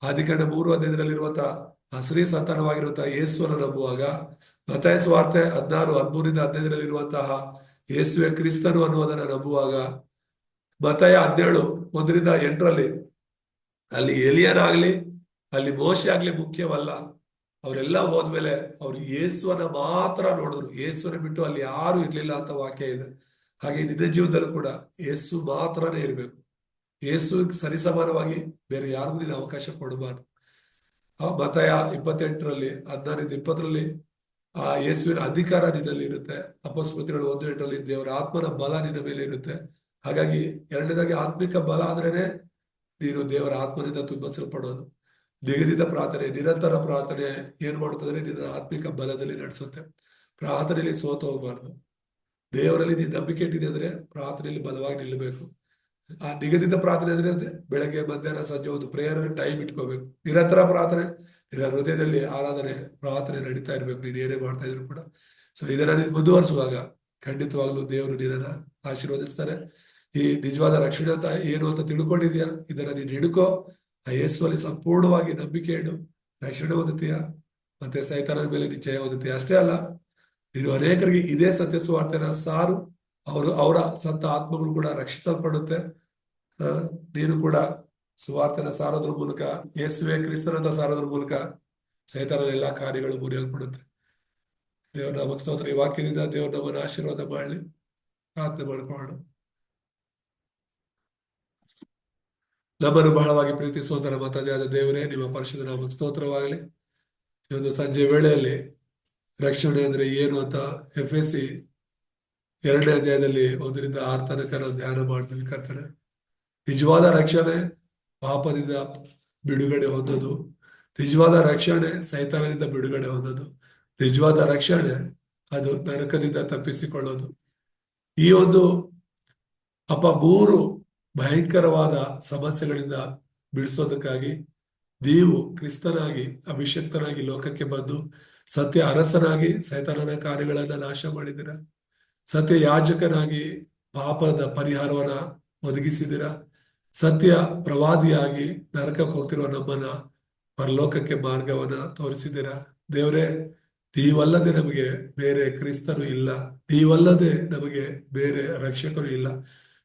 ಆದಿಕಾಂಡ 3:15 ಹಸಿರಿ ಸಂತಾನವಾಗಿರುವಂತಹ ಯೇಸುವನ್ನು ನಂಬುವಾಗ, ಮತ್ತಾಯ ಸುವಾರ್ತೆ 16:13-15 ಯೇಸುವೆ ಕ್ರಿಸ್ತನು ಅನ್ನುವುದನ್ನ ನಂಬುವಾಗ, ಮತ್ತಾಯ 17:1-8 ಅಲ್ಲಿ ಎಲಿಯನಾಗ್ಲಿ ಅಲ್ಲಿ ಮೋಶೆ ಆಗ್ಲಿ ಮುಖ್ಯವಲ್ಲ. ಅವರೆಲ್ಲ ಹೋದ್ಮೇಲೆ ಅವ್ರು ಯೇಸುವನ್ನ ಮಾತ್ರ ನೋಡಿದ್ರು. ಯೇಸುವನ್ನ ಬಿಟ್ಟು ಅಲ್ಲಿ ಯಾರು ಇರ್ಲಿಲ್ಲ ಅಂತ ವಾಕ್ಯ ಇದೆ. ಹಾಗೆ ನಿನ್ನ ಜೀವನದಲ್ಲೂ ಕೂಡ ಯೇಸು ಮಾತ್ರನೇ ಇರ್ಬೇಕು. ಯೇಸು ಸರಿಸಮಾನವಾಗಿ ಬೇರೆ ಯಾರಿಗೂ ನೀನು ಅವಕಾಶ ಕೊಡಬಾರ್ದು. ಮತ್ತಾಯ 28:16-20 ಆ ಯೇಸುವಿನ ಅಧಿಕಾರ ನಿನ್ನಲ್ಲಿ ಇರುತ್ತೆ. ಅಪೊಸ್ತಲರು 1:8 ದೇವರ ಆತ್ಮನ ಬಲ ನಿನ್ನ ಮೇಲೆ ಇರುತ್ತೆ. ಹಾಗಾಗಿ 2ನೇದಾಗಿ ಆತ್ಮಿಕ ಬಲ ಆದ್ರೇನೆ ನೀನು ದೇವರ ಆತ್ಮನಿಂದ ತುಂಬಿಸಲ್ಪಡೋದು. ನಿಗದಿತ ಪ್ರಾರ್ಥನೆ, ನಿರಂತರ ಪ್ರಾರ್ಥನೆ ಏನ್ ಮಾಡುತ್ತಂದ್ರೆ ನಿನ್ನ ಆತ್ಮಿಕ ಬಲದಲ್ಲಿ ನಡೆಸುತ್ತೆ. ಪ್ರಾರ್ಥನೆಯಲ್ಲಿ ಸೋತು ಹೋಗ್ಬಾರ್ದು. ದೇವರಲ್ಲಿ ನೀನು ನಂಬಿಕೆ ಇಟ್ಟಿದೆ ಅಂದ್ರೆ ಪ್ರಾರ್ಥನೆಯಲ್ಲಿ ಬಲವಾಗಿ ನಿಲ್ಲಬೇಕು. ಆ ನಿಗದಿತ ಪ್ರಾರ್ಥನೆ ಅಂದ್ರೆ ಬೆಳಗ್ಗೆ ಮಧ್ಯಾಹ್ನ ಸಂಜೆ ಒಂದು ಪ್ರೇಯರ್ ಟೈಮ್ ಇಟ್ಕೋಬೇಕು. ನಿರಂತರ ಪ್ರಾರ್ಥನೆ, ನಿನ್ನ ಹೃದಯದಲ್ಲಿ ಆರಾಧನೆ ಪ್ರಾರ್ಥನೆ ನಡೀತಾ ಇರ್ಬೇಕು, ನೀನು ಏನೇ ಮಾಡ್ತಾ ಇದ್ರು ಕೂಡ. ಸೊ ಇದನ್ನ ನೀನು ಮುಂದುವರಿಸುವಾಗ ಖಂಡಿತವಾಗ್ಲೂ ದೇವರು ನಿನ್ನನ್ನ ಆಶೀರ್ವದಿಸ್ತಾರೆ. ಈ ನಿಜವಾದ ರಕ್ಷಣೆ ಅಂತ ಏನು ಅಂತ ತಿಳ್ಕೊಂಡಿದ್ಯಾ, ಇದನ್ನ ನೀನು ಹಿಡ್ಕೋ. ಆ ಯೇಸುವಲ್ಲಿ ಸಂಪೂರ್ಣವಾಗಿ ನಂಬಿಕೆ ಇಡು, ರಕ್ಷಣೆ ಹೊಂದುತ್ತೀಯ, ಮತ್ತೆ ಸೈತಾನದ ಮೇಲೆ ನೀನು ಜಯ ಹೊಂದುತ್ತೀಯ. ಅಷ್ಟೇ ಅಲ್ಲ, ನೀನು ಅನೇಕರಿಗೆ ಇದೇ ಸತ್ಯ ಸುವಾರ್ತೆನ ಸಾರು, ಅವರ ಸತ್ತ ಆತ್ಮಗಳು ಕೂಡ ರಕ್ಷಿಸಲ್ಪಡುತ್ತೆ. ನೀನು ಕೂಡ ಸುವಾರ್ತೆನ ಸಾರೋದ್ರ ಮೂಲಕ, ಯೇಸುವೆ ಕ್ರಿಸ್ತನಂತ ಸಾರೋದ್ರ ಮೂಲಕ ಸೈತಾನನ ಎಲ್ಲಾ ಕಾರ್ಯಗಳು ಮುರಿಯಲ್ಪಡುತ್ತೆ. ದೇವರ ನಮಗೆ ಸ್ತೋತ್ರ. ಈ ವಾಕ್ಯದಿಂದ ದೇವರು ನಮ್ಮನ್ನು ಆಶೀರ್ವಾದ ಮಾಡಲಿ. ಪ್ರಾರ್ಥನೆ ಮಾಡ್ಕೊಳ್ಳೋಣ. ನಮ್ಮನ್ನು ಬಹಳವಾಗಿ ಪ್ರೀತಿಸುವಂತ ನಮ್ಮ ತಂದೆಯಾದ ದೇವರೇ, ನಿಮ್ಮ ಪರಿಶುದ್ಧ ನಾಮಕ್ಕೆ ಸ್ತೋತ್ರವಾಗಲಿ. ಈ ಒಂದು ಸಂಜೆ ವೇಳೆಯಲ್ಲಿ ರಕ್ಷಣೆ ಅಂದ್ರೆ ಏನು ಅಂತ ಎಫೆಸಿ 2ನೇ ಅಧ್ಯಾಯದಲ್ಲಿ 1-6 ತನಕ ನಾವು ಧ್ಯಾನ ಮಾಡ್ತೀವಿ ಕರ್ತನೆ. ನಿಜವಾದ ರಕ್ಷಣೆ ಪಾಪದಿಂದ ಬಿಡುಗಡೆ ಹೊಂದೋದು, ನಿಜವಾದ ರಕ್ಷಣೆ ಸೈತಾನದಿಂದ ಬಿಡುಗಡೆ ಹೊಂದೋದು, ನಿಜವಾದ ರಕ್ಷಣೆ ಅದು ನರಕದಿಂದ ತಪ್ಪಿಸಿಕೊಳ್ಳೋದು. ಈ ಒಂದು 3 ಭಯಂಕರವಾದ ಸಮಸ್ಯೆಗಳಿಂದ ಬಿಡಿಸೋದಕ್ಕಾಗಿ ನೀವು ಕ್ರಿಸ್ತನಾಗಿ ಅಭಿಷಕ್ತನಾಗಿ ಲೋಕಕ್ಕೆ ಬಂದು ಸತ್ಯ ಅರಸನಾಗಿ ಸೈತಾನನ ಕಾರ್ಯಗಳನ್ನ ನಾಶ ಮಾಡಿದಿರ. ಸತ್ಯ ಯಾಜಕನಾಗಿ ಪಾಪದ ಪರಿಹಾರವನ್ನ ಒದಗಿಸಿದಿರ. ಸತ್ಯ ಪ್ರವಾದಿಯಾಗಿ ನರಕಕ್ಕೆ ಹೋಗ್ತಿರುವ ನಮ್ಮನ್ನ ಪರಲೋಕಕ್ಕೆ ಮಾರ್ಗವನ್ನ ತೋರಿಸಿದಿರ. ದೇವರೇ, ನೀವಲ್ಲದೆ ನಮಗೆ ಬೇರೆ ಕ್ರಿಸ್ತರು ಇಲ್ಲ, ನೀವಲ್ಲದೆ ನಮಗೆ ಬೇರೆ ರಕ್ಷಕರು ಇಲ್ಲ.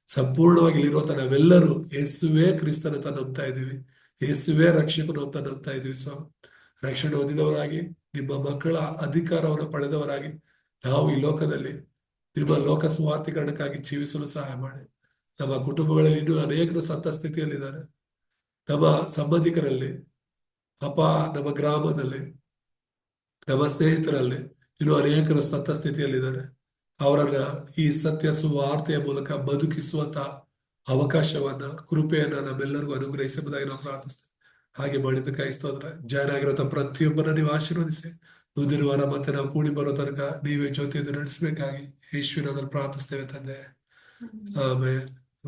ಸಂಪೂರ್ಣವಾಗಿ ಇಲ್ಲಿರುವಂತ ನಾವೆಲ್ಲರೂ ಯೇಸುವೇ ಕ್ರಿಸ್ತನಂತ ನಂಬ್ತಾ ಇದ್ದೀವಿ, ಯೇಸುವೇ ರಕ್ಷಕನು ಅಂತ ನಂಬ್ತಾ ಇದ್ದೀವಿ. ಸ್ವಾಮಿ, ರಕ್ಷಣೆ ಹೊಂದಿದವರಾಗಿ ನಿಮ್ಮ ಮಕ್ಕಳ ಅಧಿಕಾರವನ್ನು ಪಡೆದವರಾಗಿ ನಾವು ಈ ಲೋಕದಲ್ಲಿ ನಿಮ್ಮ ಲೋಕ ಸ್ವಾರ್ಥೀಕರಣಕ್ಕಾಗಿ ಜೀವಿಸಲು ಸಹಾಯ ಮಾಡಿ. ನಮ್ಮ ಕುಟುಂಬಗಳಲ್ಲಿ ಇನ್ನೂ ಅನೇಕರು ಸತ್ತ ಸ್ಥಿತಿಯಲ್ಲಿದ್ದಾರೆ. ನಮ್ಮ ಸಂಬಂಧಿಕರಲ್ಲಿ ನಮ್ಮ ಗ್ರಾಮದಲ್ಲಿ, ನಮ್ಮ ಸ್ನೇಹಿತರಲ್ಲಿ ಇನ್ನೂ ಅನೇಕರು ಸತ್ತ ಸ್ಥಿತಿಯಲ್ಲಿದ್ದಾರೆ. ಅವರನ್ನ ಈ ಸತ್ಯ ಸುವಾರ್ತೆಯ ಮೂಲಕ ಬದುಕಿಸುವಂತ ಅವಕಾಶವನ್ನ, ಕೃಪೆಯನ್ನ ನಮ್ಮೆಲ್ಲರಿಗೂ ಅನುಗ್ರಹಿಸಬಹುದಾಗಿ ನಾವು ಪ್ರಾರ್ಥಿಸ್ತೇವೆ. ಹಾಗೆ ಮಾಡಿದ್ದಕ್ಕಾಗಿ ಸ್ತೋತ್ರ. ಜಾಯ್ನ್ ಆಗಿರುವಂತ ಪ್ರತಿಯೊಬ್ಬರನ್ನ ನೀವು ಆಶೀರ್ವದಿಸಿ. ಮುಂದಿನ ವಾರ ಮತ್ತೆ ನಾವು ಕೂಡಿ ಬರೋ ತನಕ ನೀವೇ ಜೊತೆಯನ್ನು ನಡೆಸಬೇಕಾಗಿ ಯೇಸುವಿನಲ್ಲಿ ಪ್ರಾರ್ಥಿಸ್ತೇವೆ ತಂದೆ. ಆಮೇಲೆ